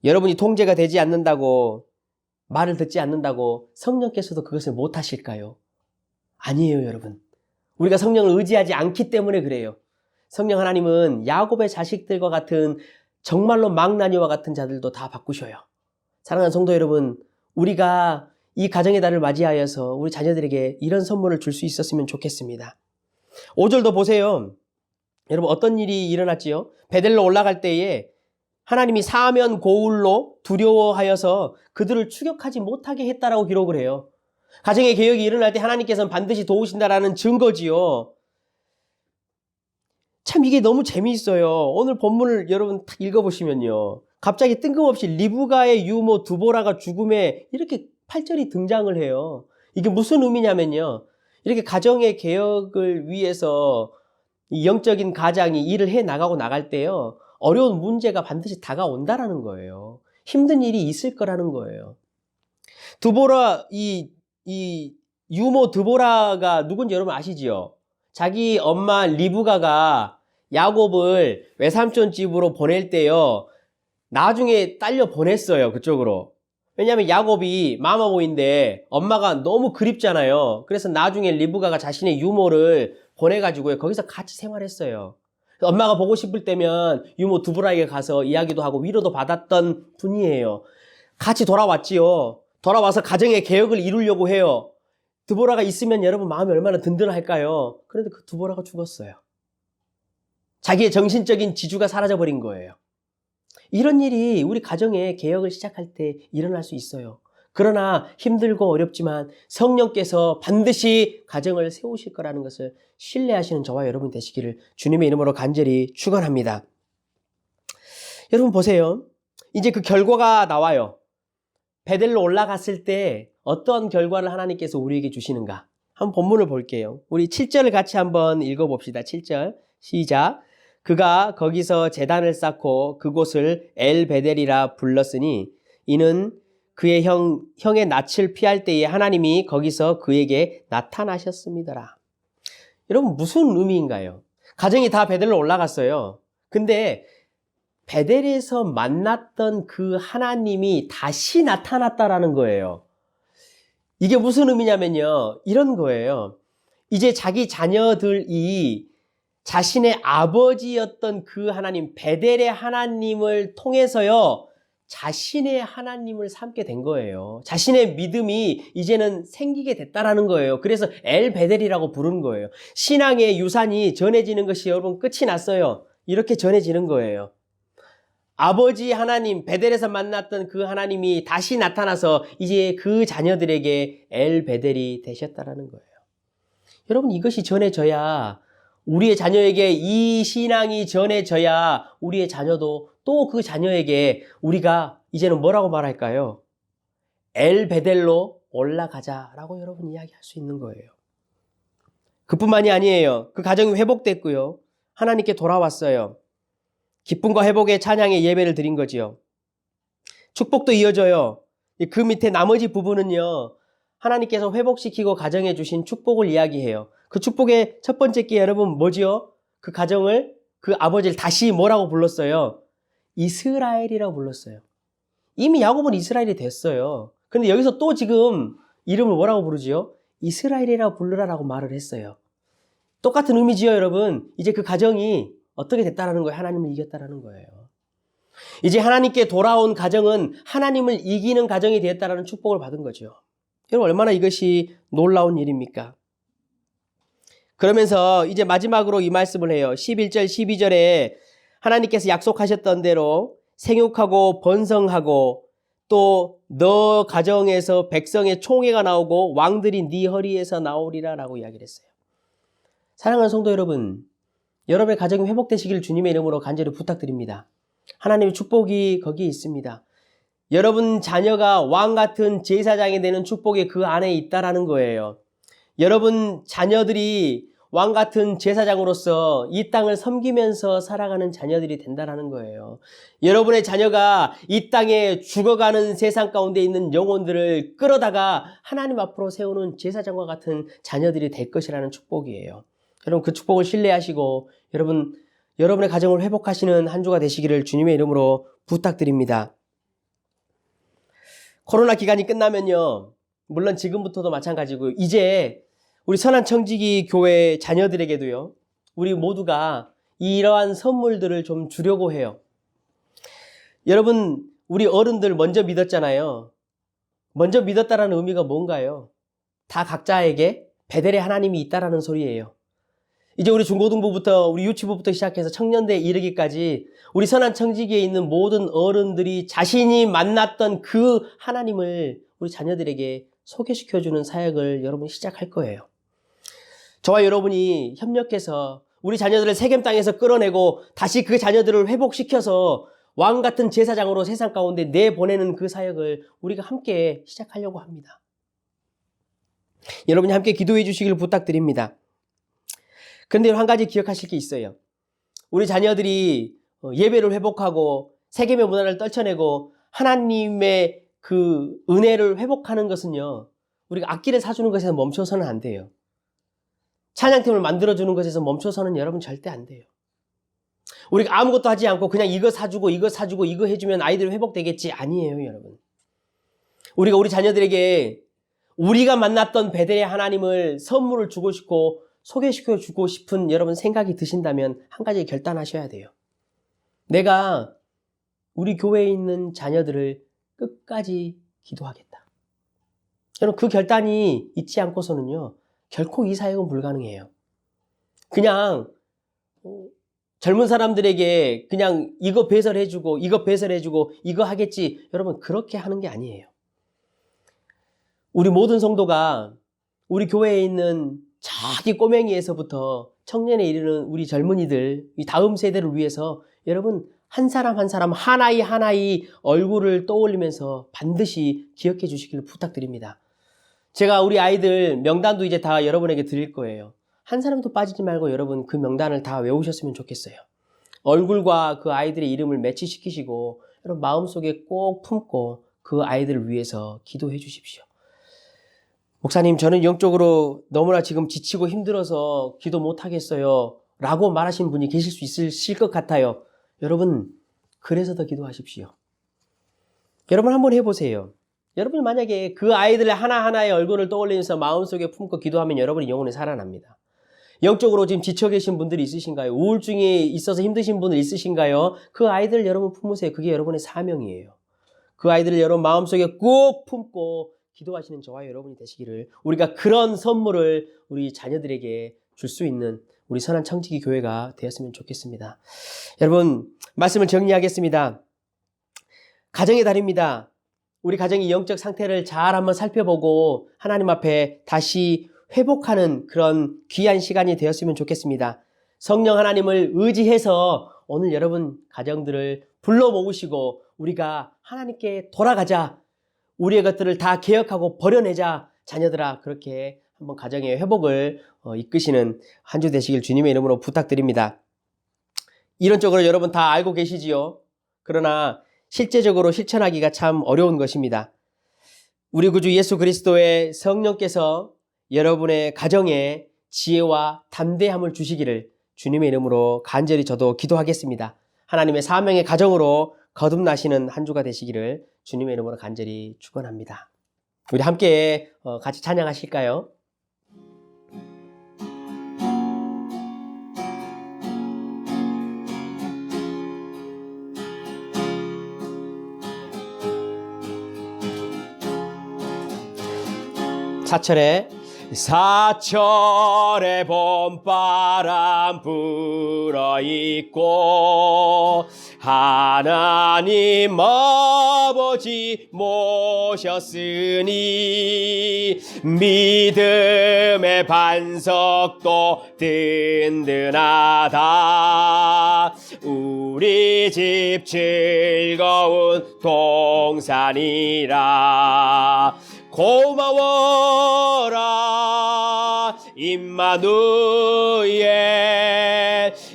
여러분이 통제가 되지 않는다고, 말을 듣지 않는다고 성령께서도 그것을 못 하실까요? 아니에요, 여러분. 우리가 성령을 의지하지 않기 때문에 그래요. 성령 하나님은 야곱의 자식들과 같은 정말로 망나니와 같은 자들도 다 바꾸셔요. 사랑하는 성도 여러분, 우리가 이 가정의 달을 맞이하여서 우리 자녀들에게 이런 선물을 줄 수 있었으면 좋겠습니다. 5절도 보세요. 여러분 어떤 일이 일어났지요? 베델로 올라갈 때에 하나님이 사면 고울로 두려워하여서 그들을 추격하지 못하게 했다라고 기록을 해요. 가정의 개혁이 일어날 때 하나님께서는 반드시 도우신다라는 증거지요. 참 이게 너무 재미있어요. 오늘 본문을 여러분 딱 읽어보시면요. 갑자기 뜬금없이 리브가의 유모 두보라가 죽음에 이렇게 8절이 등장을 해요. 이게 무슨 의미냐면요. 이렇게 가정의 개혁을 위해서 이 영적인 가장이 일을 해 나가고 나갈 때요. 어려운 문제가 반드시 다가온다라는 거예요. 힘든 일이 있을 거라는 거예요. 두보라, 이 유모 드보라가 누군지 여러분 아시지요? 자기 엄마 리브가가 야곱을 외삼촌 집으로 보낼 때요. 나중에 딸려 보냈어요. 그쪽으로. 왜냐하면 야곱이 마마보인데 엄마가 너무 그립잖아요. 그래서 나중에 리브가가 자신의 유모를 보내가지고요. 거기서 같이 생활했어요. 엄마가 보고 싶을 때면 유모 두브라에게 가서 이야기도 하고 위로도 받았던 분이에요. 같이 돌아왔지요. 돌아와서 가정의 개혁을 이루려고 해요. 드보라가 있으면 여러분 마음이 얼마나 든든할까요? 그런데 그 드보라가 죽었어요. 자기의 정신적인 지주가 사라져버린 거예요. 이런 일이 우리 가정의 개혁을 시작할 때 일어날 수 있어요. 그러나 힘들고 어렵지만 성령께서 반드시 가정을 세우실 거라는 것을 신뢰하시는 저와 여러분 되시기를 주님의 이름으로 간절히 축원합니다. 여러분 보세요. 이제 그 결과가 나와요. 베델로 올라갔을 때 어떤 결과를 하나님께서 우리에게 주시는가? 한번 본문을 볼게요. 우리 7절을 같이 한번 읽어봅시다. 7절 시작. 그가 거기서 제단을 쌓고 그곳을 엘베델이라 불렀으니 이는 그의 형의 낯을 피할 때에 하나님이 거기서 그에게 나타나셨습니다. 여러분 무슨 의미인가요? 가정이 다 베델로 올라갔어요. 근데 베델에서 만났던 그 하나님이 다시 나타났다라는 거예요. 이게 무슨 의미냐면요. 이런 거예요. 이제 자기 자녀들이 자신의 아버지였던 그 하나님, 베델의 하나님을 통해서요, 자신의 하나님을 삼게 된 거예요. 자신의 믿음이 이제는 생기게 됐다라는 거예요. 그래서 엘베델이라고 부르는 거예요. 신앙의 유산이 전해지는 것이 여러분 끝이 났어요. 이렇게 전해지는 거예요. 아버지 하나님, 베델에서 만났던 그 하나님이 다시 나타나서 이제 그 자녀들에게 엘베델이 되셨다라는 거예요. 여러분 이것이 전해져야 우리의 자녀에게 이 신앙이 전해져야 우리의 자녀도 또 그 자녀에게 우리가 이제는 뭐라고 말할까요? 엘베델로 올라가자라고 여러분 이야기할 수 있는 거예요. 그뿐만이 아니에요. 그 가정이 회복됐고요. 하나님께 돌아왔어요. 기쁨과 회복의 찬양의 예배를 드린 거지요. 축복도 이어져요. 그 밑에 나머지 부분은요. 하나님께서 회복시키고 가정에 주신 축복을 이야기해요. 그 축복의 첫 번째 게 여러분 뭐지요? 그 가정을, 그 아버지를 다시 뭐라고 불렀어요? 이스라엘이라고 불렀어요. 이미 야곱은 이스라엘이 됐어요. 그런데 여기서 또 지금 이름을 뭐라고 부르지요? 이스라엘이라고 부르라라고 말을 했어요. 똑같은 의미지요, 여러분. 이제 그 가정이 어떻게 됐다라는 거예요? 하나님을 이겼다라는 거예요. 이제 하나님께 돌아온 가정은 하나님을 이기는 가정이 되었다라는 축복을 받은 거죠. 여러분 얼마나 이것이 놀라운 일입니까? 그러면서 이제 마지막으로 이 말씀을 해요. 11절, 12절에 하나님께서 약속하셨던 대로 생육하고 번성하고 또 너 가정에서 백성의 총회가 나오고 왕들이 네 허리에서 나오리라 라고 이야기를 했어요. 사랑하는 성도 여러분, 여러분의 가정이 회복되시길 주님의 이름으로 간절히 부탁드립니다. 하나님의 축복이 거기에 있습니다. 여러분 자녀가 왕 같은 제사장이 되는 축복이 그 안에 있다라는 거예요. 여러분 자녀들이 왕 같은 제사장으로서 이 땅을 섬기면서 살아가는 자녀들이 된다라는 거예요. 여러분의 자녀가 이 땅에 죽어가는 세상 가운데 있는 영혼들을 끌어다가 하나님 앞으로 세우는 제사장과 같은 자녀들이 될 것이라는 축복이에요. 여러분 그 축복을 신뢰하시고 여러분의 가정을 회복하시는 한 주가 되시기를 주님의 이름으로 부탁드립니다. 코로나 기간이 끝나면요. 물론 지금부터도 마찬가지고 이제 우리 선한 청지기 교회 자녀들에게도요. 우리 모두가 이러한 선물들을 좀 주려고 해요. 여러분 우리 어른들 먼저 믿었잖아요. 먼저 믿었다라는 의미가 뭔가요? 다 각자에게 베델의 하나님이 있다라는 소리예요. 이제 우리 중고등부부터 우리 유치부부터 시작해서 청년대에 이르기까지 우리 선한 청지기에 있는 모든 어른들이 자신이 만났던 그 하나님을 우리 자녀들에게 소개시켜주는 사역을 여러분이 시작할 거예요. 저와 여러분이 협력해서 우리 자녀들을 세겜 땅에서 끌어내고 다시 그 자녀들을 회복시켜서 왕 같은 제사장으로 세상 가운데 내보내는 그 사역을 우리가 함께 시작하려고 합니다. 여러분이 함께 기도해 주시길 부탁드립니다. 그런데 한 가지 기억하실 게 있어요. 우리 자녀들이 예배를 회복하고 세겜의 문화를 떨쳐내고 하나님의 그 은혜를 회복하는 것은요. 우리가 악기를 사주는 것에서 멈춰서는 안 돼요. 찬양팀을 만들어주는 것에서 멈춰서는 여러분 절대 안 돼요. 우리가 아무것도 하지 않고 그냥 이거 사주고 이거 해주면 아이들 회복되겠지. 아니에요, 여러분. 우리가 우리 자녀들에게 우리가 만났던 베델의 하나님을 선물을 주고 싶고 소개시켜 주고 싶은 여러분 생각이 드신다면 한 가지 결단하셔야 돼요. 내가 우리 교회에 있는 자녀들을 끝까지 기도하겠다. 여러분 그 결단이 있지 않고서는요. 결코 이 사역은 불가능해요. 그냥 젊은 사람들에게 그냥 이거 배설해주고 이거 하겠지. 여러분 그렇게 하는 게 아니에요. 우리 모든 성도가 우리 교회에 있는 자기 꼬맹이에서부터 청년에 이르는 우리 젊은이들, 이 다음 세대를 위해서 여러분 한 사람 한 사람 하나이 얼굴을 떠올리면서 반드시 기억해 주시길 부탁드립니다. 제가 우리 아이들 명단도 이제 다 여러분에게 드릴 거예요. 한 사람도 빠지지 말고 여러분 그 명단을 다 외우셨으면 좋겠어요. 얼굴과 그 아이들의 이름을 매치시키시고 여러분 마음속에 꼭 품고 그 아이들을 위해서 기도해 주십시오. 목사님 저는 영적으로 너무나 지금 지치고 힘들어서 기도 못하겠어요 라고 말하신 분이 계실 수 있으실 것 같아요. 여러분 그래서 더 기도하십시오. 여러분 한번 해보세요. 여러분 만약에 그 아이들의 하나하나의 얼굴을 떠올리면서 마음속에 품고 기도하면 여러분의 영혼이 살아납니다. 영적으로 지금 지쳐 계신 분들이 있으신가요? 우울증이 있어서 힘드신 분들 있으신가요? 그 아이들 여러분 품으세요. 그게 여러분의 사명이에요. 그 아이들을 여러분 마음속에 꼭 품고 기도하시는 저와 여러분이 되시기를 우리가 그런 선물을 우리 자녀들에게 줄 수 있는 우리 선한 청지기 교회가 되었으면 좋겠습니다. 여러분 말씀을 정리하겠습니다. 가정의 달입니다. 우리 가정의 영적 상태를 잘 한번 살펴보고 하나님 앞에 다시 회복하는 그런 귀한 시간이 되었으면 좋겠습니다. 성령 하나님을 의지해서 오늘 여러분 가정들을 불러 모으시고 우리가 하나님께 돌아가자. 우리의 것들을 다 개혁하고 버려내자. 자녀들아, 그렇게 한번 가정의 회복을 이끄시는 한 주 되시길 주님의 이름으로 부탁드립니다. 이론적으로 여러분 다 알고 계시지요? 그러나 실제적으로 실천하기가 참 어려운 것입니다. 우리 구주 예수 그리스도의 성령께서 여러분의 가정에 지혜와 담대함을 주시기를 주님의 이름으로 간절히 저도 기도하겠습니다. 하나님의 사명의 가정으로 거듭나시는 한 주가 되시기를 주님의 이름으로 간절히 축원합니다. 우리 함께 같이 찬양하실까요? 사철에 사철에 봄바람 불어있고 하나님 아버지 모셨으니 믿음의 반석도 든든하다. 우리 집 즐거운 동산이라. 고마워라 임마누엘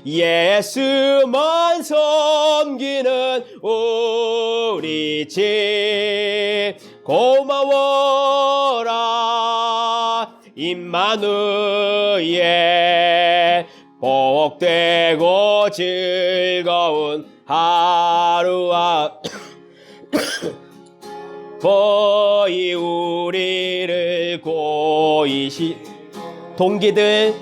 예수만 섬기는 우리 집. 고마워라 임마누엘 복되고 즐거운 하루와 거의 우리를 고이시 동기들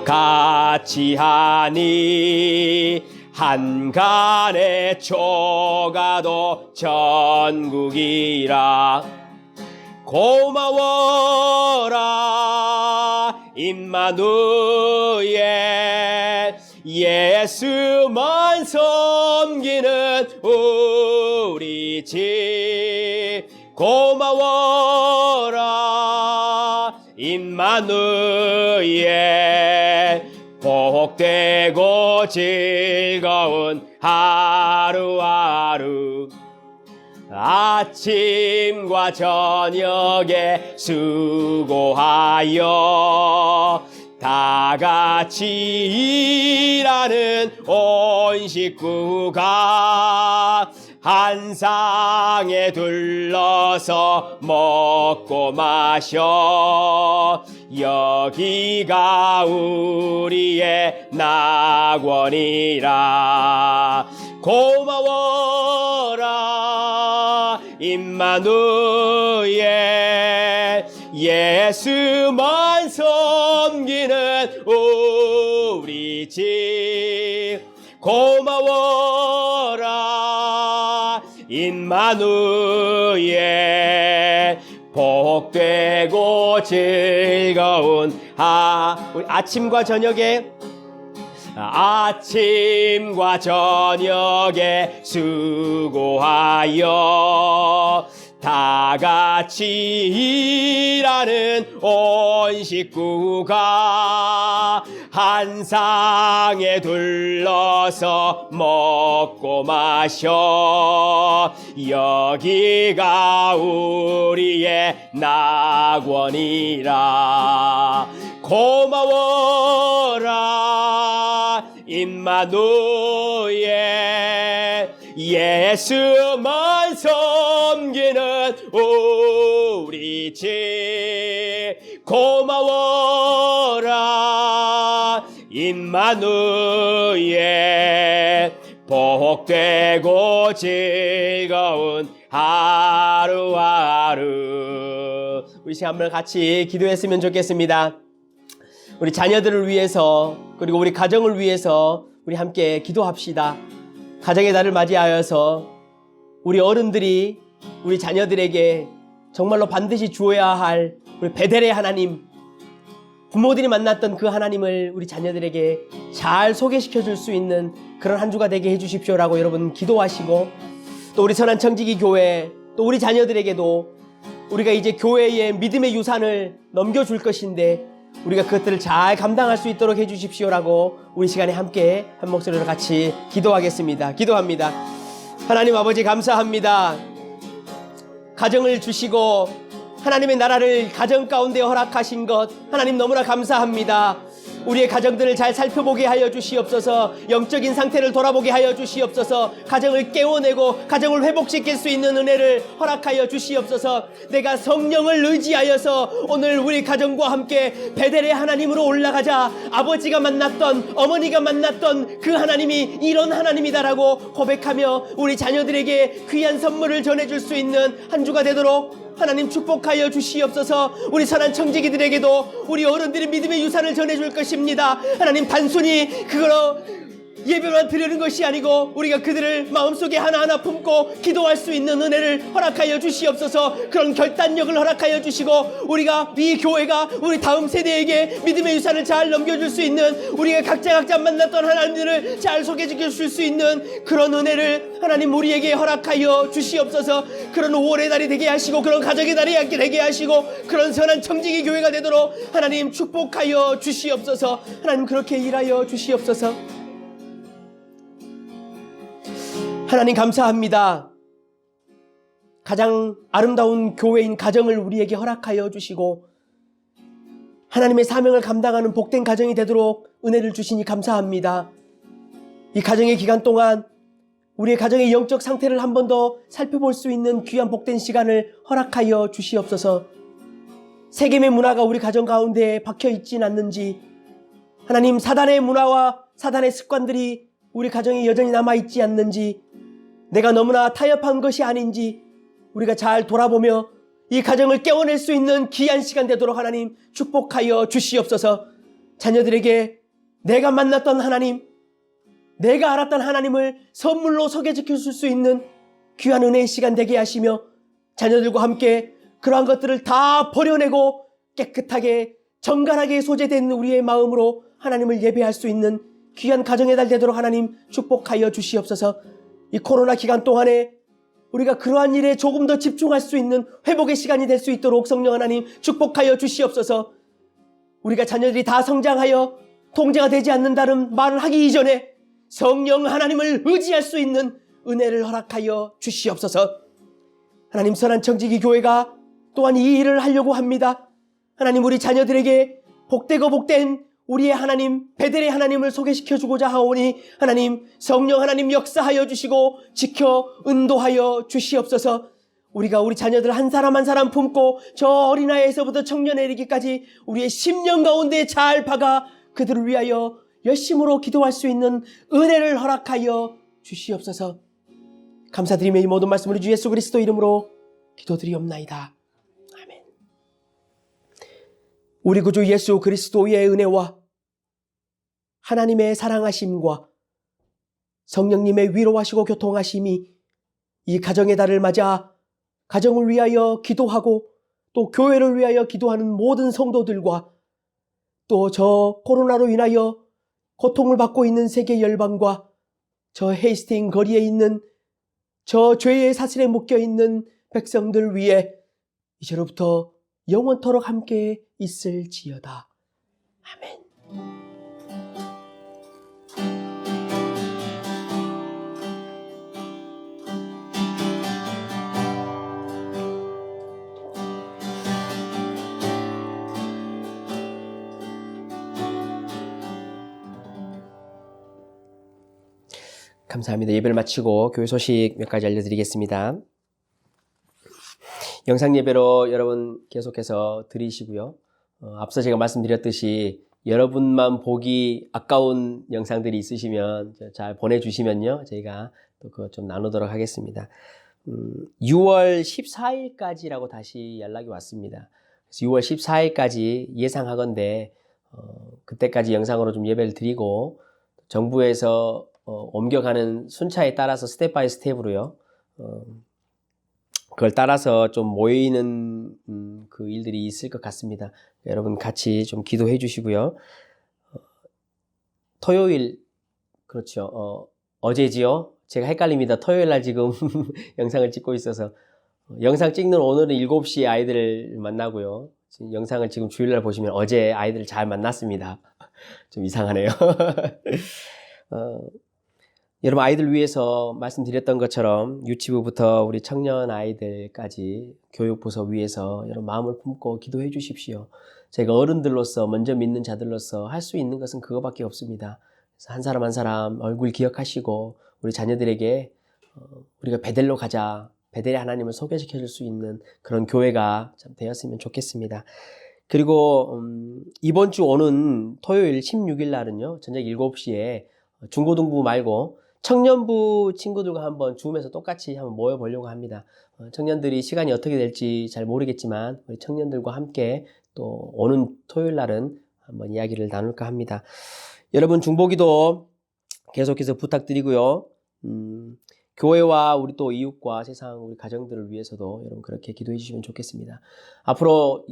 같이 하니 한간의 초가도 전국이라. 고마워라 임마누엘 예수만 섬기는 우리 집. 고마워라 임마누엘 복되고 즐거운 하루하루. 아침과 저녁에 수고하여 다 같이 일하는 온 식구가 한 상에 둘러서 먹고 마셔. 여기가 우리의 낙원이라. 고마워라 임마누엘 예수만 섬기는 우리 집. 고마워라 임마누엘 복되고 즐거운 우리 아침과 저녁에 수고하여 다 같이 일하는 온 식구가 한 상에 둘러서 먹고 마셔. 여기가 우리의 낙원이라. 고마워라 임마누엘 예수만 섬기는 우리 집. 고마워라 임마누엘 복되고 즐거운 하루하루. 우리 시간 한번 같이 기도했으면 좋겠습니다. 우리 자녀들을 위해서 그리고 우리 가정을 위해서 우리 함께 기도합시다. 가정의 달을 맞이하여서 우리 어른들이 우리 자녀들에게 정말로 반드시 주어야 할 우리 베델의 하나님, 부모들이 만났던 그 하나님을 우리 자녀들에게 잘 소개시켜 줄 수 있는 그런 한 주가 되게 해주십시오라고 여러분 기도하시고, 또 우리 선한 청지기 교회, 또 우리 자녀들에게도 우리가 이제 교회의 믿음의 유산을 넘겨줄 것인데 우리가 그것들을 잘 감당할 수 있도록 해주십시오라고 우리 시간에 함께 한 목소리로 같이 기도하겠습니다. 기도합니다. 하나님 아버지 감사합니다. 가정을 주시고 하나님의 나라를 가정 가운데 허락하신 것 하나님 너무나 감사합니다. 우리의 가정들을 잘 살펴보게 하여 주시옵소서. 영적인 상태를 돌아보게 하여 주시옵소서. 가정을 깨워내고 가정을 회복시킬 수 있는 은혜를 허락하여 주시옵소서. 내가 성령을 의지하여서 오늘 우리 가정과 함께 베델의 하나님으로 올라가자. 아버지가 만났던 어머니가 만났던 그 하나님이 이런 하나님이다라고 고백하며 우리 자녀들에게 귀한 선물을 전해줄 수 있는 한 주가 되도록 하나님 축복하여 주시옵소서. 우리 선한 청지기들에게도 우리 어른들이 믿음의 유산을 전해줄 것입니다. 하나님 단순히 그걸로 예배만 드리는 것이 아니고 우리가 그들을 마음속에 하나하나 품고 기도할 수 있는 은혜를 허락하여 주시옵소서. 그런 결단력을 허락하여 주시고 우리가 이 교회가 우리 다음 세대에게 믿음의 유산을 잘 넘겨줄 수 있는 우리가 각자 만났던 하나님들을 잘 소개시켜 줄 수 있는 그런 은혜를 하나님 우리에게 허락하여 주시옵소서. 그런 5월의 달이 되게 하시고 그런 가정의 달이 되게 하시고 그런 선한 청지기 교회가 되도록 하나님 축복하여 주시옵소서. 하나님 그렇게 일하여 주시옵소서. 하나님 감사합니다. 가장 아름다운 교회인 가정을 우리에게 허락하여 주시고 하나님의 사명을 감당하는 복된 가정이 되도록 은혜를 주시니 감사합니다. 이 가정의 기간 동안 우리의 가정의 영적 상태를 한 번 더 살펴볼 수 있는 귀한 복된 시간을 허락하여 주시옵소서. 세겜의 문화가 우리 가정 가운데 박혀 있진 않는지 하나님 사단의 문화와 사단의 습관들이 우리 가정에 여전히 남아있지 않는지 내가 너무나 타협한 것이 아닌지 우리가 잘 돌아보며 이 가정을 깨워낼 수 있는 귀한 시간 되도록 하나님 축복하여 주시옵소서. 자녀들에게 내가 만났던 하나님, 내가 알았던 하나님을 선물로 소개시켜 줄 수 있는 귀한 은혜의 시간 되게 하시며 자녀들과 함께 그러한 것들을 다 버려내고 깨끗하게 정갈하게 소재된 우리의 마음으로 하나님을 예배할 수 있는 귀한 가정의 달 되도록 하나님 축복하여 주시옵소서. 이 코로나 기간 동안에 우리가 그러한 일에 조금 더 집중할 수 있는 회복의 시간이 될 수 있도록 성령 하나님 축복하여 주시옵소서. 우리가 자녀들이 다 성장하여 통제가 되지 않는다는 말을 하기 이전에 성령 하나님을 의지할 수 있는 은혜를 허락하여 주시옵소서. 하나님 선한 청지기 교회가 또한 이 일을 하려고 합니다. 하나님 우리 자녀들에게 복되고 복된 우리의 하나님 베델의 하나님을 소개시켜주고자 하오니 하나님 성령 하나님 역사하여 주시고 지켜 인도하여 주시옵소서. 우리가 우리 자녀들 한 사람 한 사람 품고 저 어린아이에서부터 청년에 이르기까지 우리의 심령 가운데 잘 박아 그들을 위하여 열심으로 기도할 수 있는 은혜를 허락하여 주시옵소서. 감사드리며 이 모든 말씀을 주 예수 그리스도 이름으로 기도드리옵나이다. 아멘. 우리 구주 예수 그리스도의 은혜와 하나님의 사랑하심과 성령님의 위로하시고 교통하심이 이 가정의 달을 맞아 가정을 위하여 기도하고 또 교회를 위하여 기도하는 모든 성도들과 또 저 코로나로 인하여 고통을 받고 있는 세계 열방과 저 헤이스팅 거리에 있는 저 죄의 사슬에 묶여 있는 백성들 위해 이제로부터 영원토록 함께 있을지어다. 아멘. 감사합니다. 예배를 마치고 교회 소식 몇 가지 알려드리겠습니다. 영상 예배로 여러분 계속해서 드리시고요. 앞서 제가 말씀드렸듯이 여러분만 보기 아까운 영상들이 있으시면 잘 보내주시면요. 저희가 또 그거 좀 나누도록 하겠습니다. 6월 14일까지라고 다시 연락이 왔습니다. 그래서 6월 14일까지 예상하건대 그때까지 영상으로 좀 예배를 드리고 정부에서 옮겨가는 순차에 따라서 스텝 바이 스텝으로요. 그걸 따라서 좀 모이는 그 일들이 있을 것 같습니다. 여러분 같이 좀 기도해 주시고요. 토요일 그렇죠. 어제지요. 제가 헷갈립니다. 토요일 날 지금 영상을 찍고 있어서. 영상 찍는 오늘은 7시에 아이들을 만나고요. 지금 영상을 지금 주일날 보시면 어제 아이들을 잘 만났습니다. 좀 이상하네요. 여러분 아이들 위해서 말씀드렸던 것처럼 유치부부터 우리 청년 아이들까지 교육부서 위해서 여러분 마음을 품고 기도해 주십시오. 제가 어른들로서 먼저 믿는 자들로서 할 수 있는 것은 그거밖에 없습니다. 그래서 한 사람 한 사람 얼굴 기억하시고 우리 자녀들에게 우리가 베델로 가자. 베델의 하나님을 소개시켜 줄 수 있는 그런 교회가 참 되었으면 좋겠습니다. 그리고 이번 주 오는 토요일 16일 날은요. 저녁 7시에 중고등부 말고 청년부 친구들과 한번 줌에서 똑같이 한번 모여보려고 합니다. 청년들이 시간이 어떻게 될지 잘 모르겠지만 우리 청년들과 함께 또 오는 토요일 날은 한번 이야기를 나눌까 합니다. 여러분 중보기도 계속해서 부탁드리고요. 교회와 우리 또 이웃과 세상 우리 가정들을 위해서도 여러분 그렇게 기도해 주시면 좋겠습니다. 앞으로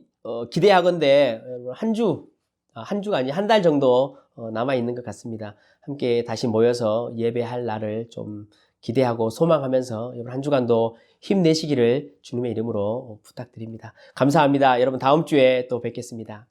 기대하건대 한 주가 아니 한 달 정도 남아 있는 것 같습니다. 함께 다시 모여서 예배할 날을 좀 기대하고 소망하면서 여러분 한 주간도 힘내시기를 주님의 이름으로 부탁드립니다. 감사합니다. 여러분 다음 주에 또 뵙겠습니다.